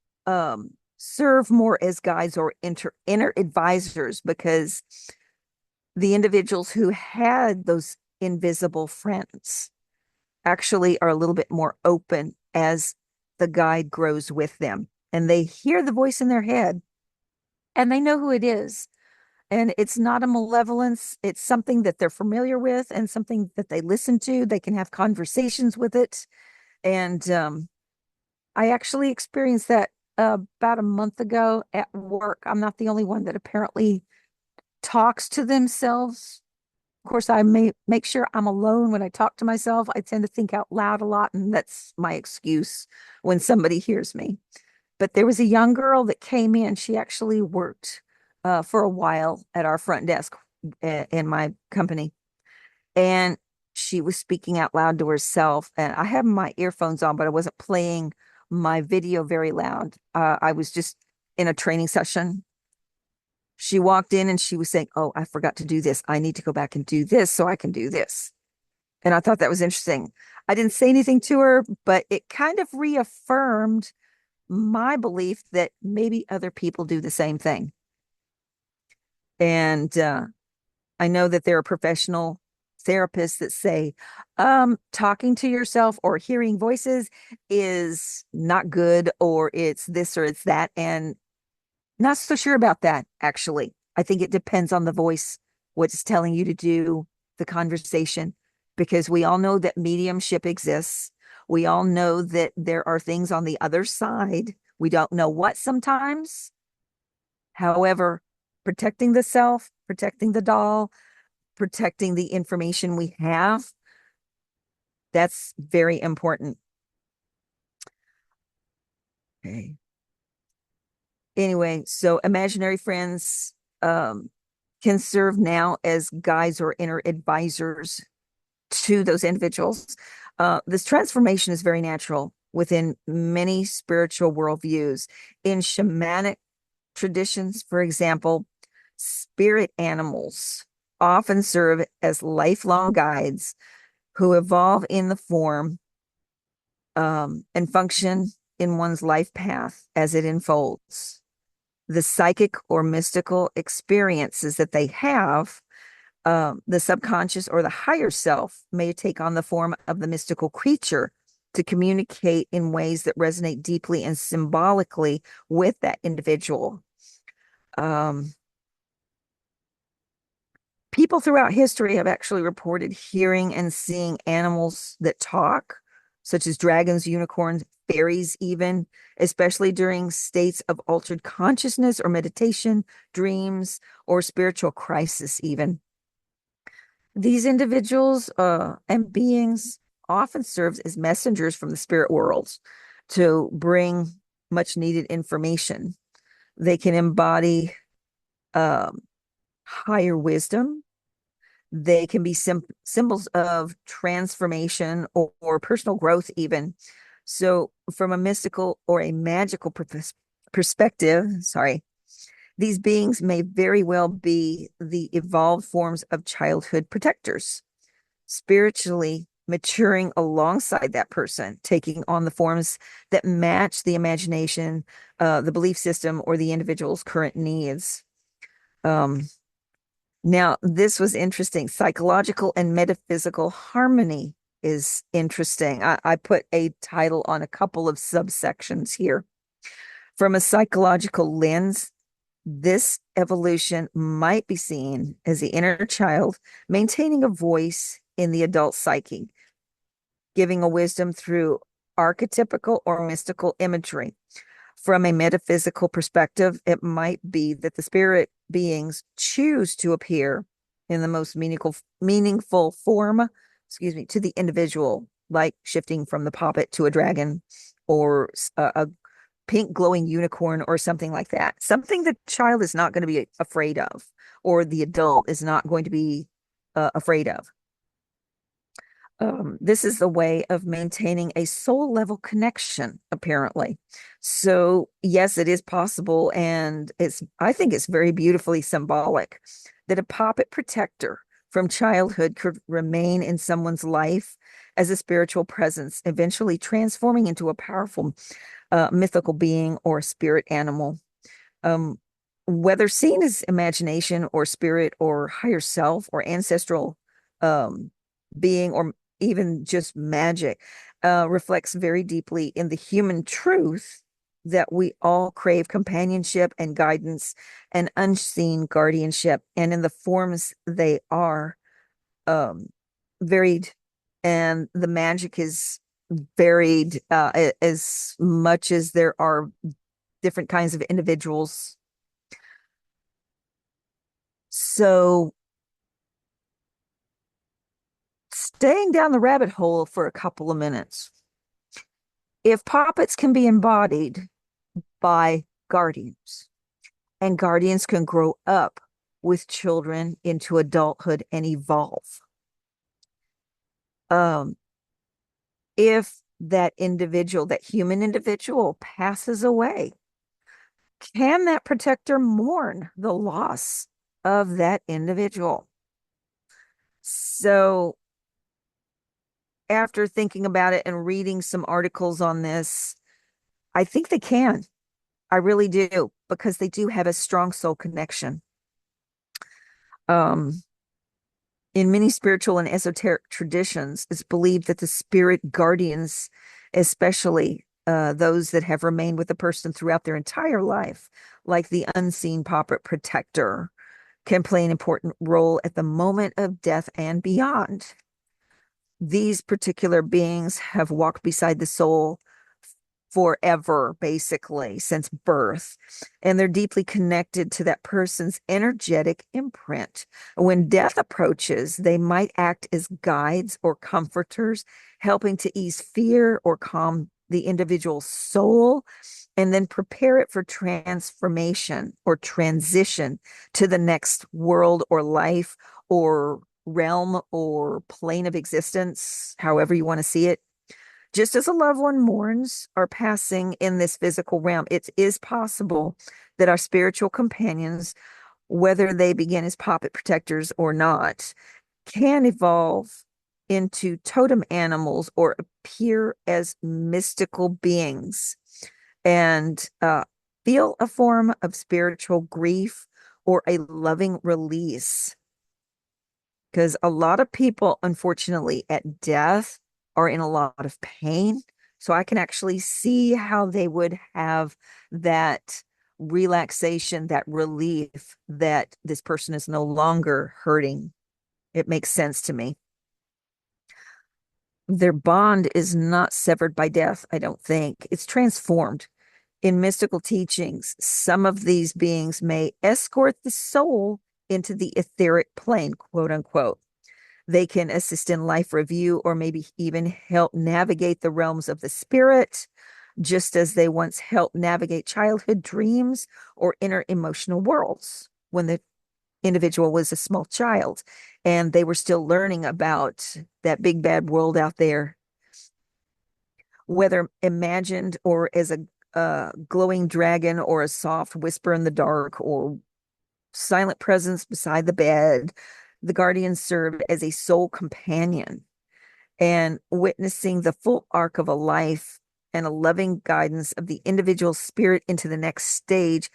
serve more as guides or inner advisors because the individuals who had those invisible friends actually are a little bit more open as the guide grows with them and they hear the voice in their head and they know who it is, And it's not a malevolence. It's something that they're familiar with and something that they listen to. They can have conversations with it. And I actually experienced that about a month ago at work. I'm not the only one that apparently talks to themselves. Of course, I may make sure I'm alone when I talk to myself. I tend to think out loud a lot, and that's my excuse when somebody hears me. But there was a young girl that came in. She actually worked for a while at our front desk in my company. And she was speaking out loud to herself. And I had my earphones on, but I wasn't playing my video very loud. I was just in a training session. She walked in and she was saying, "Oh, I forgot to do this. I need to go back and do this so I can do this." And I thought that was interesting. I didn't say anything to her, but it kind of reaffirmed my belief that maybe other people do the same thing. And I know that there are professional therapists that say talking to yourself or hearing voices is not good, or it's this or it's that. And not so sure about that, actually. I think it depends on the voice, what it's telling you to do, the conversation, because we all know that mediumship exists. We all know that there are things on the other side. We don't know what sometimes. However, protecting the self, protecting the doll, protecting the information we have, that's very important. Okay. Anyway, so imaginary friends can serve now as guides or inner advisors to those individuals. This transformation is very natural within many spiritual worldviews. In shamanic traditions, for example, spirit animals often serve as lifelong guides who evolve in the form and function in one's life path as it unfolds. The psychic or mystical experiences that they have, the subconscious or the higher self may take on the form of the mystical creature to communicate in ways that resonate deeply and symbolically with that individual. Um, People throughout history have actually reported hearing and seeing animals that talk, such as dragons, unicorns, fairies, even, especially during states of altered consciousness or meditation, dreams, or spiritual crisis, even. These individuals and beings often serve as messengers from the spirit worlds to bring much needed information. They can embody um, higher wisdom. They can be symbols of transformation or personal growth, even. So, from a mystical or a magical perspective, sorry, these beings may very well be the evolved forms of childhood protectors, spiritually maturing alongside that person, taking on the forms that match the imagination, the belief system, or the individual's current needs. Um, Now, this was interesting. Psychological and metaphysical harmony is interesting. I put a title on a couple of subsections here. From a psychological lens, this evolution might be seen as the inner child maintaining a voice in the adult psyche, giving a wisdom through archetypical or mystical imagery. From a metaphysical perspective, it might be that the spirit beings choose to appear in the most meaningful form, excuse me, to the individual, like shifting from the poppet to a dragon or a pink glowing unicorn or something like that. Something the child is not going to be afraid of, or the adult is not going to be afraid of. This is the way of maintaining a soul level connection, apparently. So, yes, it is possible. And I think it's very beautifully symbolic that a poppet protector from childhood could remain in someone's life as a spiritual presence, eventually transforming into a powerful mythical being or spirit animal. Um, Whether seen as imagination or spirit or higher self or ancestral being or even just magic, reflects very deeply in the human truth that we all crave companionship and guidance and unseen guardianship, and in the forms they are um, varied, and the magic is varied as much as there are different kinds of individuals. So, staying down the rabbit hole for a couple of minutes, if poppets can be embodied by guardians, and guardians can grow up with children into adulthood and evolve, um, if that individual, that human individual, passes away, can that protector mourn the loss of that individual? So, after thinking about it and reading some articles on this, I think they can. I really do, because they do have a strong soul connection. Um, in many spiritual and esoteric traditions, it's believed that the spirit guardians, especially those that have remained with the person throughout their entire life, like the unseen puppet protector, can play an important role at the moment of death and beyond. These particular beings have walked beside the soul forever, basically, since birth. And they're deeply connected to that person's energetic imprint. When death approaches, they might act as guides or comforters, helping to ease fear or calm the individual's soul, and then prepare it for transformation or transition to the next world or life or realm or plane of existence, however you want to see it. Just as a loved one mourns our passing in this physical realm, it is possible that our spiritual companions, whether they begin as puppet protectors or not, can evolve into totem animals or appear as mystical beings and feel a form of spiritual grief or a loving release. Because a lot of people, unfortunately, at death are in a lot of pain. So I can actually see how they would have that relaxation, that relief that this person is no longer hurting. It makes sense to me. Their bond is not severed by death, I don't think. It's transformed. In mystical teachings, some of these beings may escort the soul into the etheric plane, quote unquote. They can assist in life review or maybe even help navigate the realms of the spirit, just as they once helped navigate childhood dreams or inner emotional worlds when the individual was a small child and they were still learning about that big bad world out there, whether imagined or as a glowing dragon or a soft whisper in the dark or silent presence beside the bed. The guardian served as a soul companion, and witnessing the full arc of a life and a loving guidance of the individual spirit into the next stage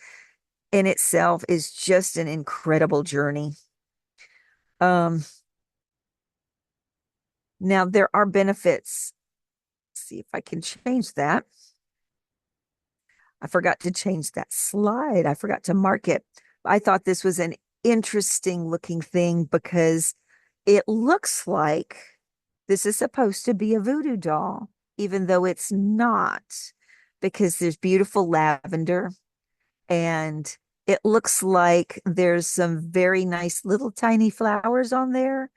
in itself is just an incredible journey. Um, Now there are benefits. Let's see if I can change that. I forgot to change that slide. I forgot to mark it. I thought this was an interesting looking thing because it looks like this is supposed to be a voodoo doll, even though it's not, because there's beautiful lavender and it looks like there's some very nice little tiny flowers on there,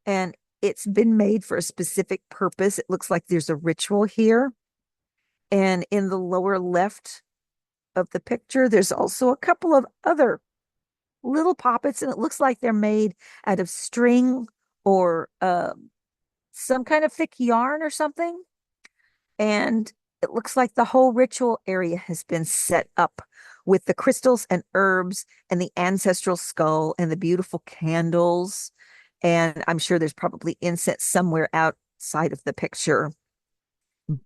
and it's been made for a specific purpose. It looks like there's a ritual here. And in the lower left of the picture, there's also a couple of other little poppets, and it looks like they're made out of string or some kind of thick yarn or something. And it looks like the whole ritual area has been set up with the crystals and herbs and the ancestral skull and the beautiful candles. And I'm sure there's probably incense somewhere outside of the picture.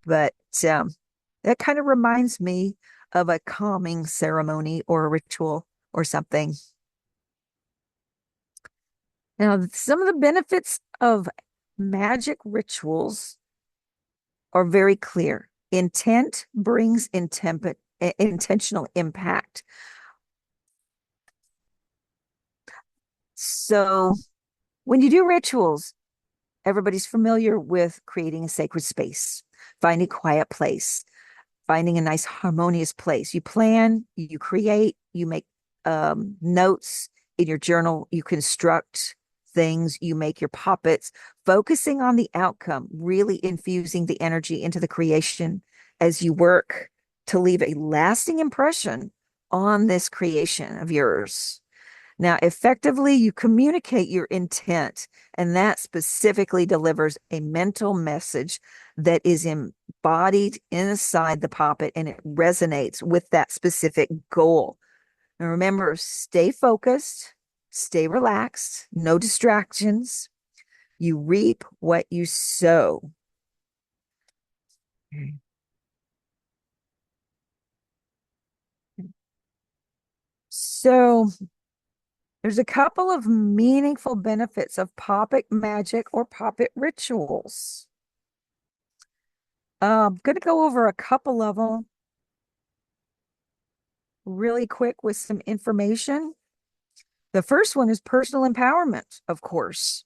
But that kind of reminds me of a calming ceremony or a ritual or something. Now, some of the benefits of magic rituals are very clear. Intent brings intentional impact. So when you do rituals, everybody's familiar with creating a sacred space, finding a quiet place, finding a nice harmonious place. You plan, you create, you make notes in your journal, you construct things, you make your poppets, focusing on the outcome, really infusing the energy into the creation as you work to leave a lasting impression on this creation of yours. Now, effectively, you communicate your intent, and that specifically delivers a mental message that is embodied inside the poppet and it resonates with that specific goal. Now, remember, stay focused, stay relaxed, no distractions. You reap what you sow. So, there's a couple of meaningful benefits of Poppet magic or Poppet rituals. I'm going to go over a couple of them really quick with some information. The first one is personal empowerment, of course.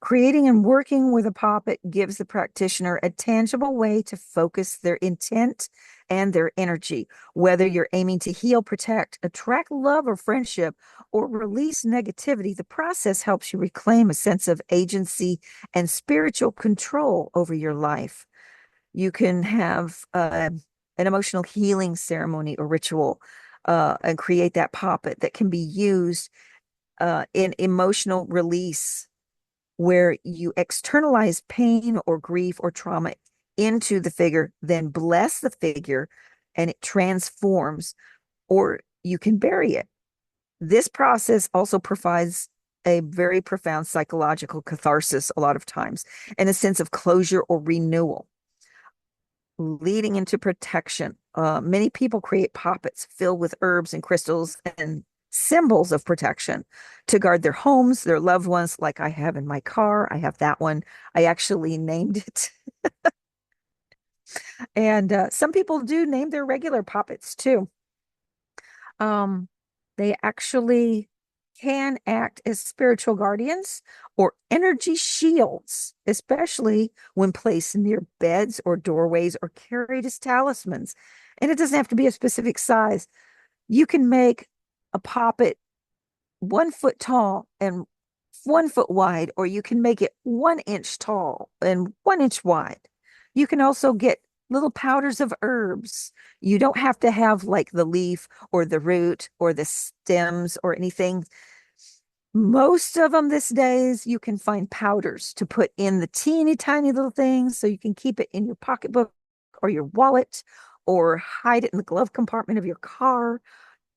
Creating and working with a poppet gives the practitioner a tangible way to focus their intent and their energy. Whether you're aiming to heal, protect, attract love or friendship, or release negativity, the process helps you reclaim a sense of agency and spiritual control over your life. You can have an emotional healing ceremony or ritual and create that poppet that can be used in emotional release, where you externalize pain or grief or trauma into the figure, then bless the figure and it transforms, or you can bury it. This process also provides a very profound psychological catharsis a lot of times and a sense of closure or renewal, leading into protection. Many people create poppets filled with herbs and crystals and symbols of protection to guard their homes, their loved ones, like I have in my car. I have that one. I actually named it. And some people do name their regular poppets too. Um, they actually can act as spiritual guardians or energy shields, especially when placed near beds or doorways or carried as talismans. And it doesn't have to be a specific size. You can make a poppet 1 foot tall and 1 foot wide, or you can make it 1 inch tall and 1 inch wide. You can also get little powders of herbs. You don't have to have like the leaf or the root or the stems or anything. Most of them these days, you can find powders to put in the teeny tiny little things so you can keep it in your pocketbook or your wallet or hide it in the glove compartment of your car,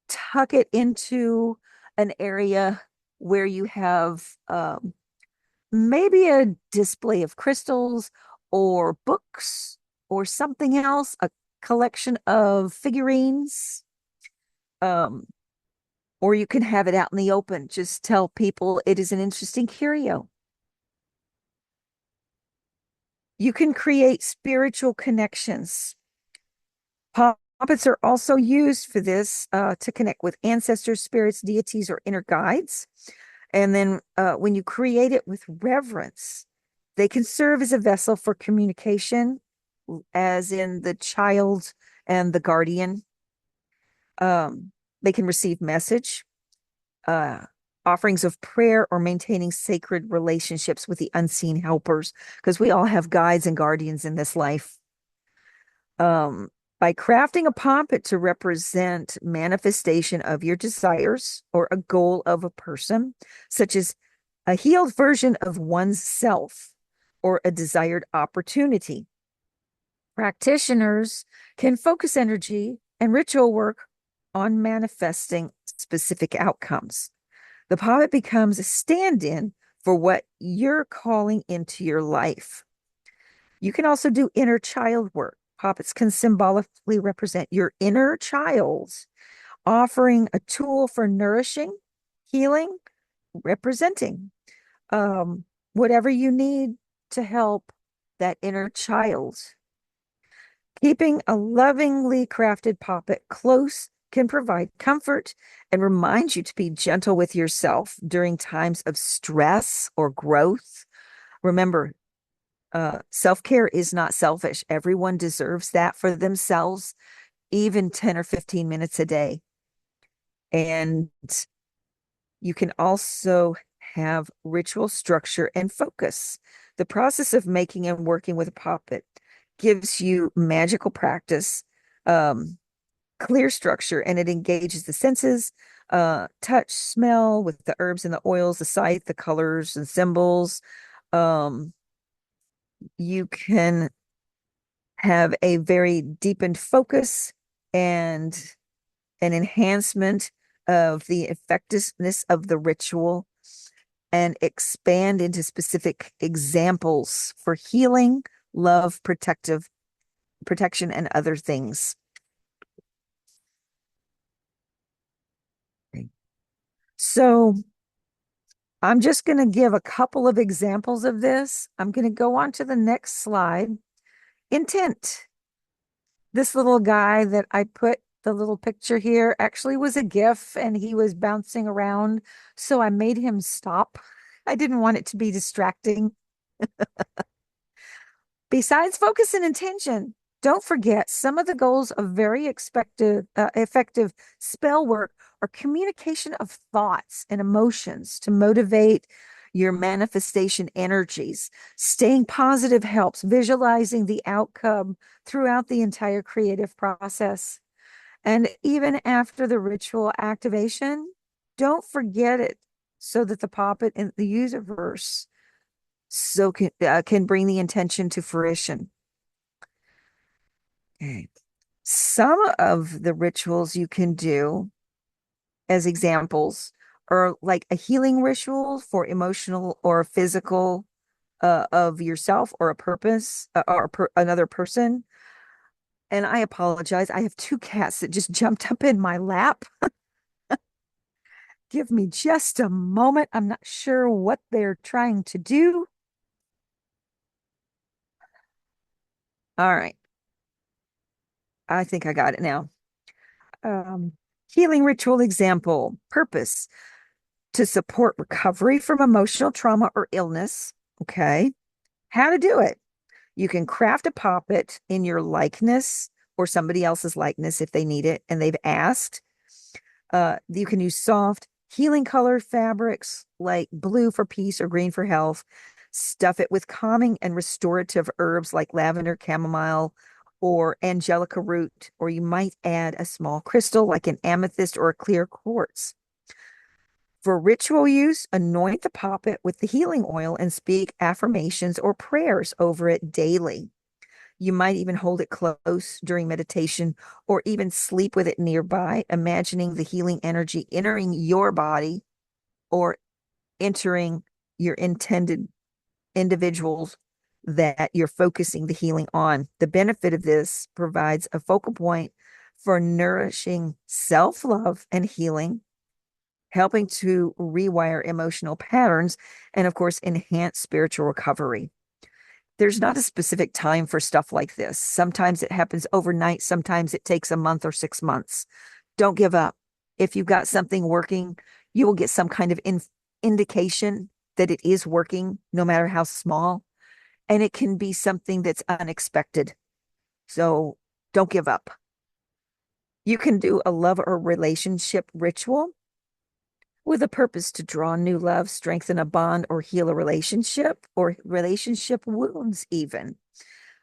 tuck it into an area where you have maybe a display of crystals or books or something else, a collection of figurines. Um, or you can have it out in the open. Just tell people it is an interesting curio. You can create spiritual connections. Puppets are also used for this to connect with ancestors, spirits, deities, or inner guides. And then when you create it with reverence, they can serve as a vessel for communication, as in the child and the guardian. They can receive message, uh, offerings of prayer, or maintaining sacred relationships with the unseen helpers, because we all have guides and guardians in this life. By crafting a poppet to represent manifestation of your desires or a goal of a person, such as a healed version of one's self or a desired opportunity, practitioners can focus energy and ritual work on manifesting specific outcomes. The poppet becomes a stand-in for what you're calling into your life. You can also do inner child work. Poppets can symbolically represent your inner child, offering a tool for nourishing, healing, representing whatever you need to help that inner child. Keeping a lovingly crafted poppet close can provide comfort and remind you to be gentle with yourself during times of stress or growth. Remember, self-care is not selfish. Everyone deserves that for themselves, even 10 or 15 minutes a day. And you can also have ritual structure and focus. The process of making and working with a puppet gives you magical practice, um, clear structure, and it engages the senses, touch, smell with the herbs and the oils, the sight, the colors and symbols. Um, you can have a very deepened focus and an enhancement of the effectiveness of the ritual and expand into specific examples for healing, love, protection, and other things. So I'm just going to give a couple of examples of this. I'm going to go on to the next slide. Intent. This little guy that I put the little picture here actually was a GIF and he was bouncing around. So I made him stop. I didn't want it to be distracting. Besides focus and intention, don't forget some of the goals of very effective spell work are communication of thoughts and emotions to motivate your manifestation energies. Staying positive helps, visualizing the outcome throughout the entire creative process. And even after the ritual activation, don't forget it so that the poppet and the userverse can bring the intention to fruition. Okay. Some of the rituals you can do as examples are like a healing ritual for emotional or physical of yourself or a purpose another person. And I apologize. I have two cats that just jumped up in my lap. Give me just a moment. I'm not sure what they're trying to do. All right. I think I got it now. Um, Healing ritual example, purpose to support recovery from emotional trauma or illness. Okay. How to do it. You can craft a poppet in your likeness or somebody else's likeness if they need it and they've asked. You can use soft healing colored fabrics like blue for peace or green for health. Stuff it with calming and restorative herbs like lavender, chamomile, or angelica root, or you might add a small crystal like an amethyst or a clear quartz. For ritual use, anoint the poppet with the healing oil and speak affirmations or prayers over it daily. You might even hold it close during meditation or even sleep with it nearby, imagining the healing energy entering your body or entering your intended individuals that you're focusing the healing on. The benefit of this provides a focal point for nourishing self love and healing, helping to rewire emotional patterns, and of course, enhance spiritual recovery. There's not a specific time for stuff like this. Sometimes it happens overnight, sometimes it takes a month or 6 months. Don't give up. If you've got something working, you will get some kind of indication that it is working, no matter how small. And it can be something that's unexpected. So don't give up. You can do a love or relationship ritual with a purpose to draw new love, strengthen a bond, or heal a relationship or relationship wounds, even.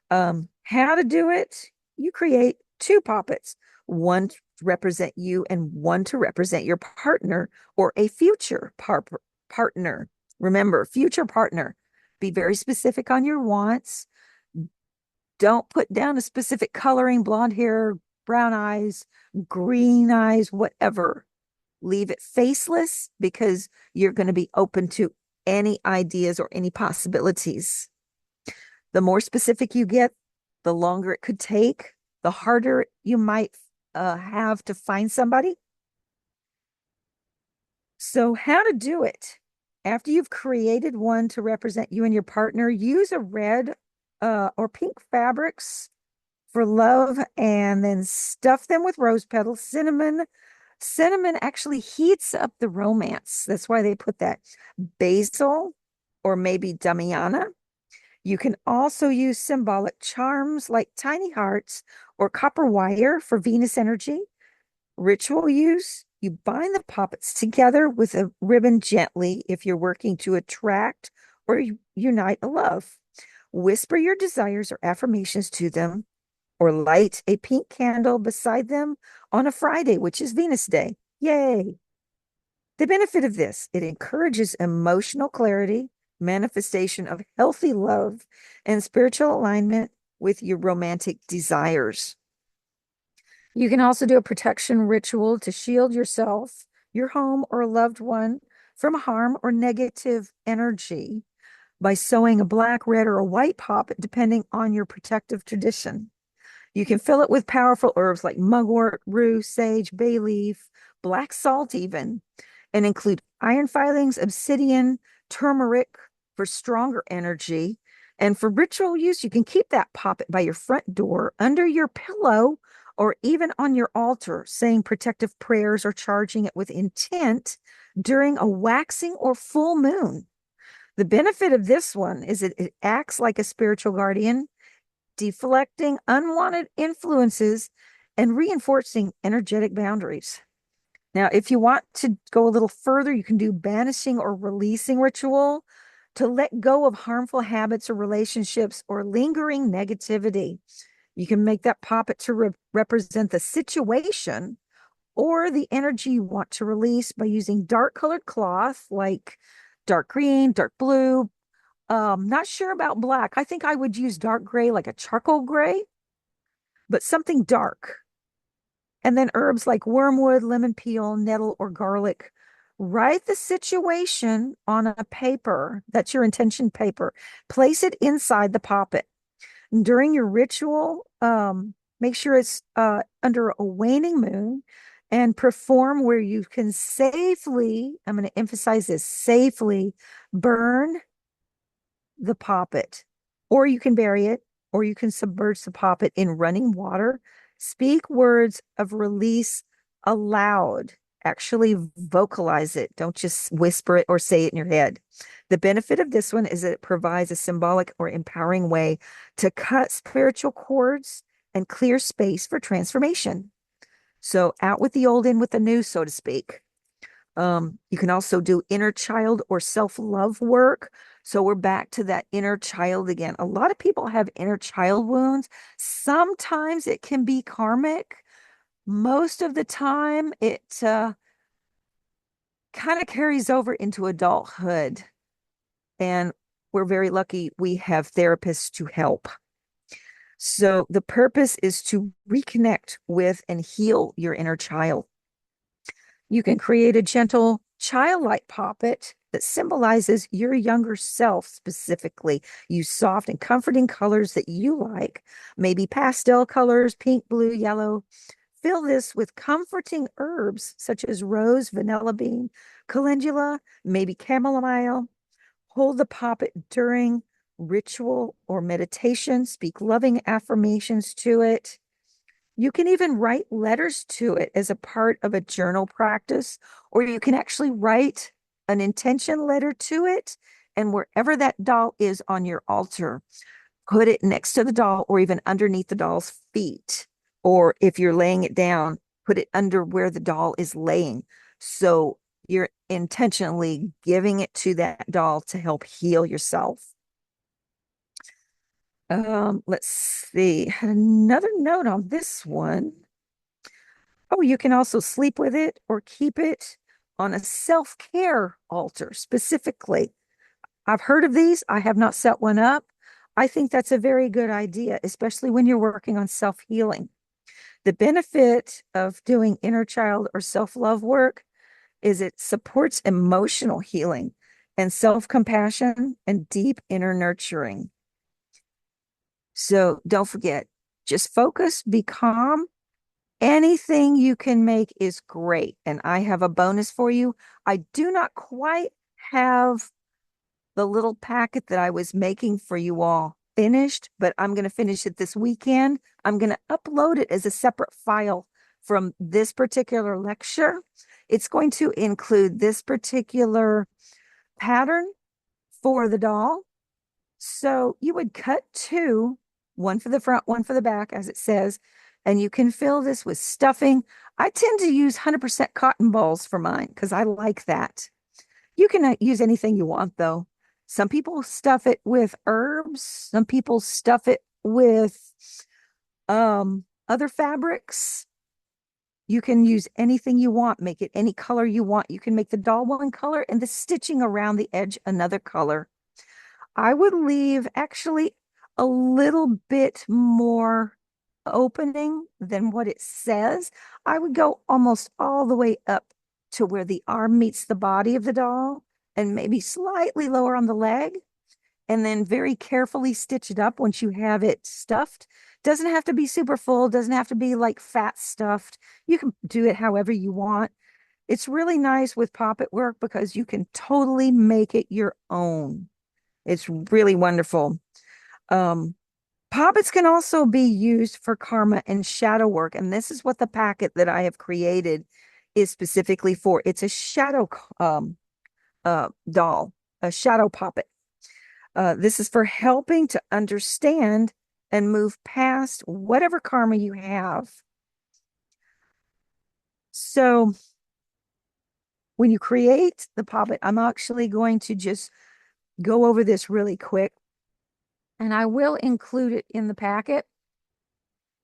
How to do it? You create two poppets, one to represent you and one to represent your partner or a future partner. Remember, future partner. Be very specific on your wants. Don't put down a specific coloring, blonde hair, brown eyes, green eyes, whatever. Leave it faceless because you're going to be open to any ideas or any possibilities. The more specific you get, the longer it could take, the harder you might have to find somebody. So, how to do it? After you've created one to represent you and your partner, use a red or pink fabrics for love, and then stuff them with rose petals. Cinnamon actually heats up the romance. That's why they put that. Basil or maybe Damiana. You can also use symbolic charms like tiny hearts or copper wire for Venus energy. Ritual use, you bind the poppets together with a ribbon gently if you're working to attract or unite a love. Whisper your desires or affirmations to them, or light a pink candle beside them on a Friday, which is Venus Day. Yay! The benefit of this, it encourages emotional clarity, manifestation of healthy love, and spiritual alignment with your romantic desires. You can also do a protection ritual to shield yourself, your home, or a loved one from harm or negative energy by sewing a black, red, or a white poppet, depending on your protective tradition. You can fill it with powerful herbs like mugwort, rue, sage, bay leaf, black salt, even, and include iron filings, obsidian, turmeric for stronger energy. And for ritual use, you can keep that poppet by your front door, under your pillow, or even on your altar, saying protective prayers or charging it with intent during a waxing or full moon. The benefit of this one is it acts like a spiritual guardian, deflecting unwanted influences and reinforcing energetic boundaries. Now, if you want to go a little further, you can do banishing or releasing ritual to let go of harmful habits or relationships or lingering negativity. You can make that poppet to represent the situation or the energy you want to release by using dark colored cloth like dark green, dark blue. Not sure about black. I think I would use dark gray, like a charcoal gray, but something dark. And then herbs like wormwood, lemon peel, nettle, or garlic. Write the situation on a paper. That's your intention paper. Place it inside the poppet. During your ritual, make sure it's under a waning moon and perform where you can safely, I'm going to emphasize this, safely burn the poppet, or you can bury it, or you can submerge the poppet in running water. Speak words of release aloud. Actually vocalize it. Don't just whisper it or say it in your head. The benefit of this one is that it provides a symbolic or empowering way to cut spiritual cords and clear space for transformation. So out with the old, in with the new, so to speak. You can also do inner child or self-love work. So we're back to that inner child again. A lot of people have inner child wounds. Sometimes it can be karmic. Most of the time, it kind of carries over into adulthood. And we're very lucky we have therapists to help. So the purpose is to reconnect with and heal your inner child. You can create a gentle, childlike poppet that symbolizes your younger self specifically. Use soft and comforting colors that you like, maybe pastel colors, pink, blue, yellow. Fill this with comforting herbs such as rose, vanilla bean, calendula, maybe chamomile. Hold the poppet during ritual or meditation. Speak loving affirmations to it. You can even write letters to it as a part of a journal practice, or you can actually write an intention letter to it. And wherever that doll is on your altar, put it next to the doll or even underneath the doll's feet. Or if you're laying it down, put it under where the doll is laying. So you're intentionally giving it to that doll to help heal yourself. Let's see. Had another note on this one. Oh, you can also sleep with it or keep it on a self-care altar specifically. I've heard of these. I have not set one up. I think that's a very good idea, especially when you're working on self-healing. The benefit of doing inner child or self-love work is it supports emotional healing and self-compassion and deep inner nurturing. So don't forget, just focus, be calm. Anything you can make is great. And I have a bonus for you. I do not quite have the little packet that I was making for you all finished, but I'm going to finish it this weekend. I'm going to upload it as a separate file from this particular lecture. It's going to include this particular pattern for the doll. So you would cut two, one for the front, one for the back, as it says, and you can fill this with stuffing. I tend to use 100% cotton balls for mine because I like that. You can use anything you want, though. Some people stuff it with herbs. Some people stuff it with other fabrics. You can use anything you want, make it any color you want. You can make the doll one color and the stitching around the edge another color. I would leave actually a little bit more opening than what it says. I would go almost all the way up to where the arm meets the body of the doll and maybe slightly lower on the leg, and then very carefully stitch it up once you have it stuffed. Doesn't have to be super full, doesn't have to be like fat stuffed. You can do it however you want. It's really nice with poppet work because you can totally make it your own. It's really wonderful. Um, Poppets can also be used for karma and shadow work. And this is what the packet that I have created is specifically for. It's a shadow doll, a shadow poppet. This is for helping to understand and move past whatever karma you have. So when you create the poppet, I'm actually going to just go over this really quick, and I will include it in the packet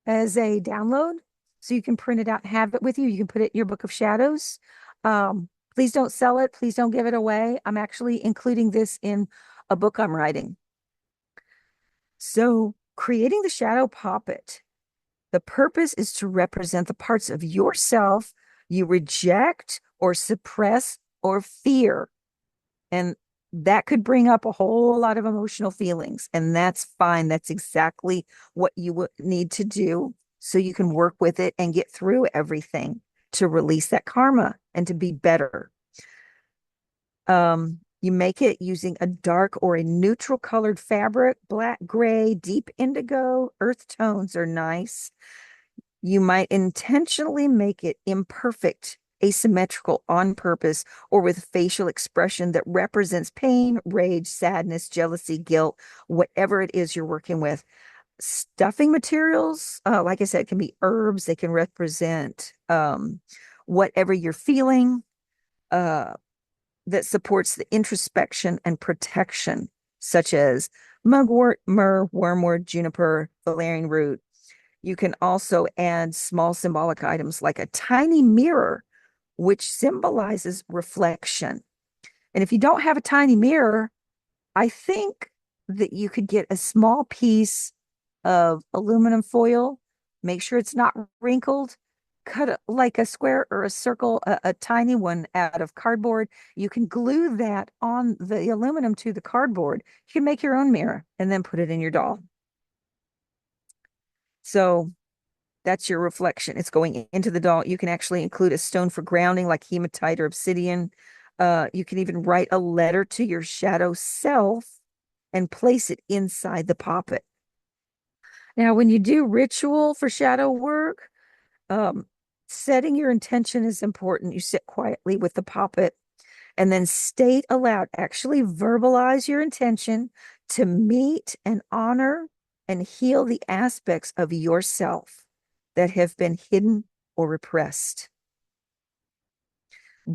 as a download so you can print it out and have it with you. You can put it in your book of shadows. Please don't sell it. Please don't give it away. I'm actually including this in a book I'm writing. So creating the shadow poppet, the purpose is to represent the parts of yourself you reject or suppress or fear. And that could bring up a whole lot of emotional feelings. And that's fine. That's exactly what you would need to do so you can work with it and get through everything to release that karma and to be better. You make it using a dark or a neutral colored fabric, black, gray, deep indigo, earth tones are nice. You might intentionally make it imperfect, asymmetrical on purpose, or with facial expression that represents pain, rage, sadness, jealousy, guilt, whatever it is you're working with. Stuffing materials, like I said, can be herbs. They can represent whatever you're feeling that supports the introspection and protection, such as mugwort, myrrh, wormwood, juniper, valerian root. You can also add small symbolic items like a tiny mirror, which symbolizes reflection. And if you don't have a tiny mirror, I think that you could get a small piece of aluminum foil, make sure it's not wrinkled, cut it like a square or a circle, a tiny one out of cardboard. You can glue that on the aluminum to the cardboard. You can make your own mirror and then put it in your doll. So that's your reflection. It's going into the doll. You can actually include a stone for grounding like hematite or obsidian. You can even write a letter to your shadow self and place it inside the poppet. Now, when you do ritual for shadow work, setting your intention is important. You sit quietly with the poppet and then state aloud, actually verbalize your intention to meet and honor and heal the aspects of yourself that have been hidden or repressed.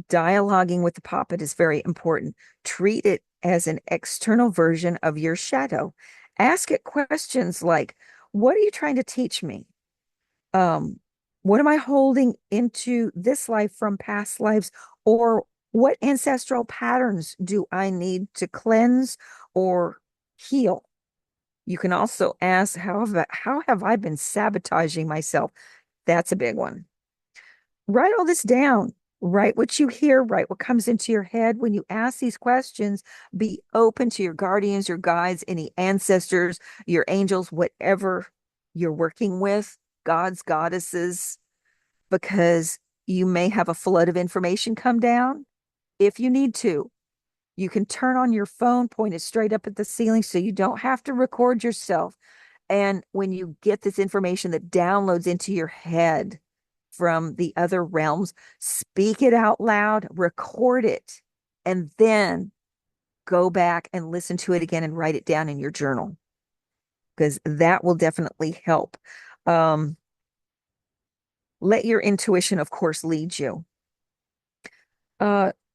Dialoguing with the poppet is very important. Treat it as an external version of your shadow. Ask it questions like, what are you trying to teach me? What am I holding into this life from past lives? Or what ancestral patterns do I need to cleanse or heal? You can also ask, how have I been sabotaging myself? That's a big one. Write all this down. Write what you hear, write what comes into your head. When you ask these questions, be open to your guardians, your guides, any ancestors, your angels, whatever you're working with, gods, goddesses, because you may have a flood of information come down if you need to. You can turn on your phone, point it straight up at the ceiling so you don't have to record yourself. And when you get this information that downloads into your head from the other realms, speak it out loud, record it, and then go back and listen to it again and write it down in your journal because that will definitely help. Um, let your intuition, of course, lead you.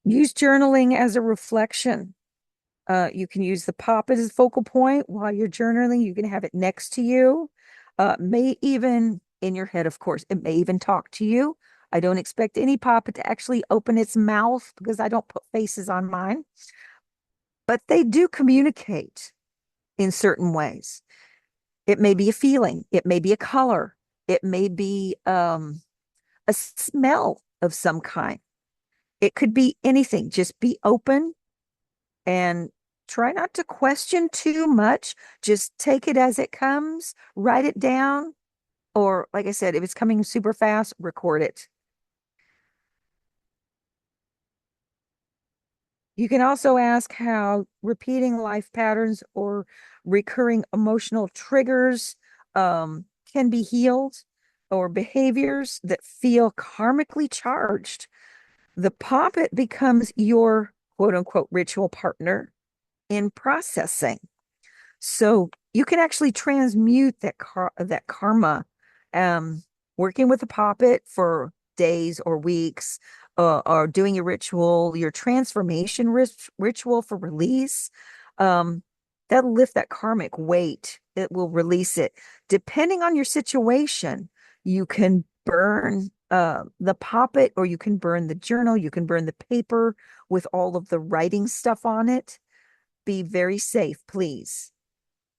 Use journaling as a reflection. You can use the Poppet as focal point while you're journaling. You can have it next to you. May even in your head, of course. It may even talk to you. I don't expect any Poppet to actually open its mouth because I don't put faces on mine, but they do communicate in certain ways. It may be a feeling, it may be a color, it may be a smell of some kind. It could be anything. Just be open and try not to question too much. Just take it as it comes, write it down, or like I said, if it's coming super fast, record it. You can also ask how repeating life patterns or recurring emotional triggers can be healed, or behaviors that feel karmically charged. The Poppet becomes your quote unquote ritual partner in processing. So you can actually transmute that karma, um, working with a Poppet for days or weeks, or doing your transformation ritual for release. Um, that'll lift that karmic weight. It will release it. Depending on your situation, you can burn the Poppet, or you can burn the journal. You can burn the paper with all of the writing stuff on it. Be very safe, please.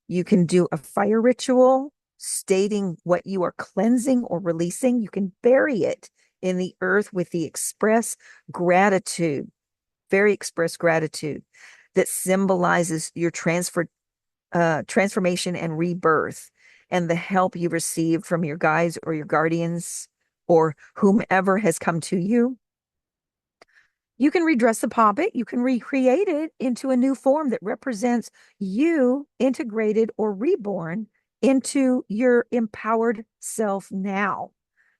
You can do a fire ritual stating what you are cleansing or releasing. You can bury it in the earth with the express gratitude, very express gratitude that symbolizes your transformation and rebirth, and the help you received from your guides or your guardians or whomever has come to you. You can redress the Poppet. You can recreate it into a new form that represents you integrated or reborn into your empowered self now.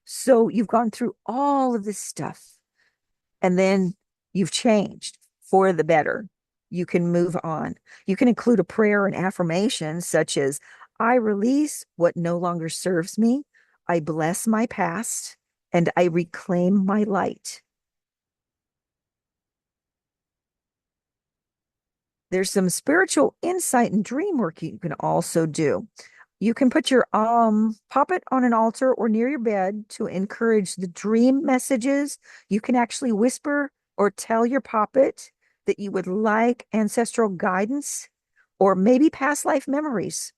So you've gone through all of this stuff and then you've changed for the better. You can move on. You can include a prayer and affirmation such as, I release what no longer serves me. I bless my past and I reclaim my light. There's some spiritual insight and dream work you can also do. You can put your Poppet on an altar or near your bed to encourage the dream messages. You can actually whisper or tell your Poppet that you would like ancestral guidance or maybe past life memories.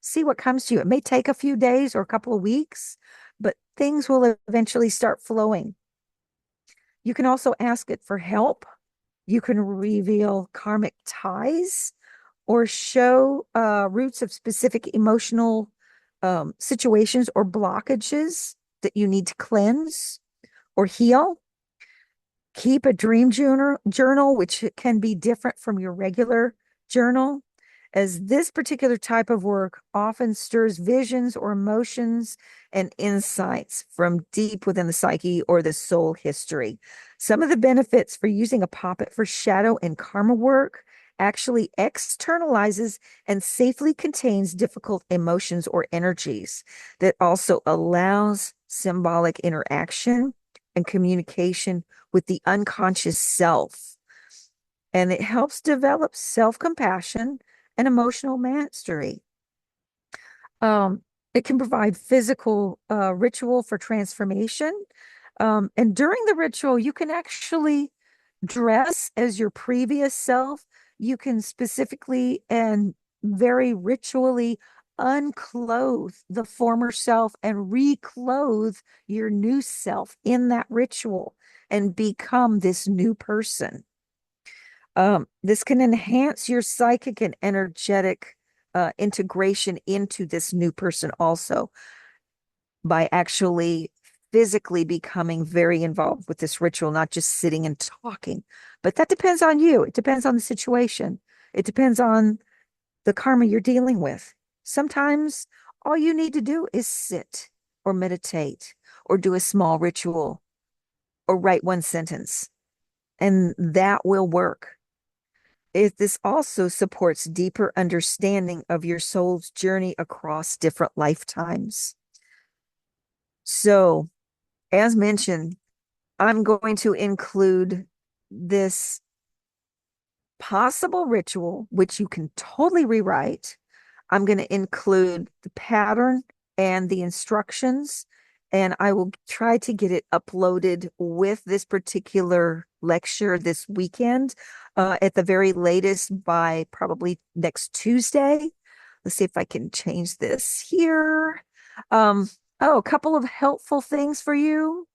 See what comes to you. It may take a few days or a couple of weeks, but things will eventually start flowing. You can also ask it for help. You can reveal karmic ties or show roots of specific emotional situations or blockages that you need to cleanse or heal. Keep a dream journal, which can be different from your regular journal, as this particular type of work often stirs visions or emotions and insights from deep within the psyche or the soul history. Some of the benefits for using a Poppet for shadow and karma work actually externalizes and safely contains difficult emotions or energies, that also allows symbolic interaction and communication with the unconscious self. And it helps develop self-compassion and emotional mastery. It can provide physical ritual for transformation. And during the ritual, you can actually dress as your previous self. You can specifically and very ritually unclothe the former self and reclothe your new self in that ritual and become this new person. This can enhance your psychic and energetic integration into this new person also by actually physically becoming very involved with this ritual, not just sitting and talking. But that depends on you. It depends on the situation. It depends on the karma you're dealing with. Sometimes all you need to do is sit or meditate or do a small ritual or write one sentence, and that will work. This also supports deeper understanding of your soul's journey across different lifetimes. So, as mentioned, I'm going to include this possible ritual, which you can totally rewrite. I'm going to include the pattern and the instructions, and I will try to get it uploaded with this particular lecture this weekend, at the very latest by probably next Tuesday. Let's see if I can change this here. Oh, a couple of helpful things for you.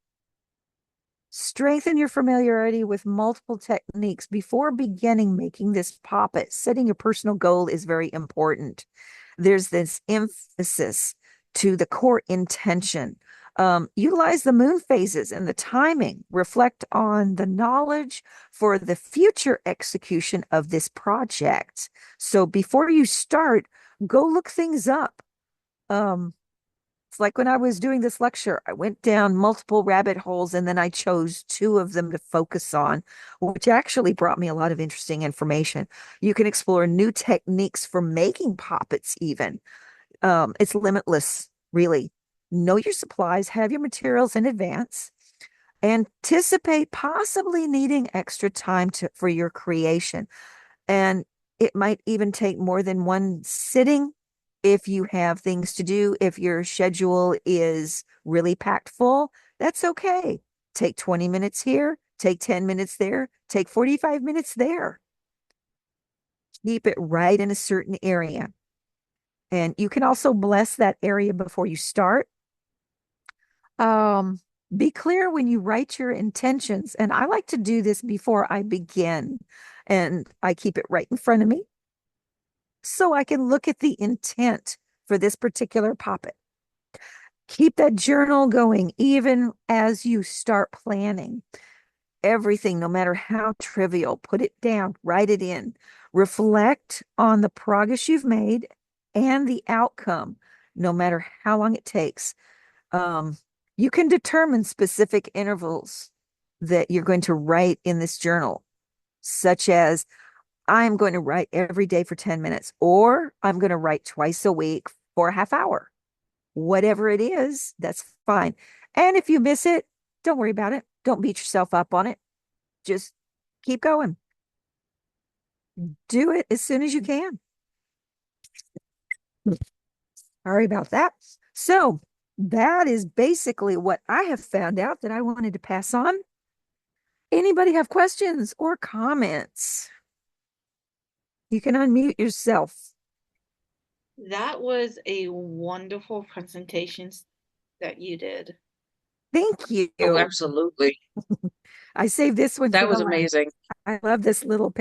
Strengthen your familiarity with multiple techniques before beginning making this poppet. Setting your personal goal is very important. There's this emphasis to the core intention. Utilize the moon phases and the timing. Reflect on the knowledge for the future execution of this project. So before you start, go look things up. It's like when I was doing this lecture, I went down multiple rabbit holes and then I chose two of them to focus on, which actually brought me a lot of interesting information. You can explore new techniques for making poppets, even. It's limitless, really. Know your supplies, have your materials in advance, anticipate possibly needing extra time for your creation. And it might even take more than one sitting if you have things to do. If your schedule is really packed full, that's okay. Take 20 minutes here, take 10 minutes there, take 45 minutes there. Keep it right in a certain area. And you can also bless that area before you start. Um, be clear when you write your intentions. And I like to do this before I begin. And I keep it right in front of me so I can look at the intent for this particular poppet. Keep that journal going even as you start planning. Everything, no matter how trivial, put it down, write it in. Reflect on the progress you've made and the outcome, no matter how long it takes. You can determine specific intervals that you're going to write in this journal, such as I'm going to write every day for 10 minutes, or I'm going to write twice a week for a half hour. Whatever it is, that's fine. And if you miss it, don't worry about it. Don't beat yourself up on it. Just keep going. Do it as soon as you can. Sorry about that. So that is basically what I have found out that I wanted to pass on. Anybody have questions or comments? You can unmute yourself. That was a wonderful presentation that you did. Thank you. Oh, absolutely. I saved this one for That the was last. amazing. I love this little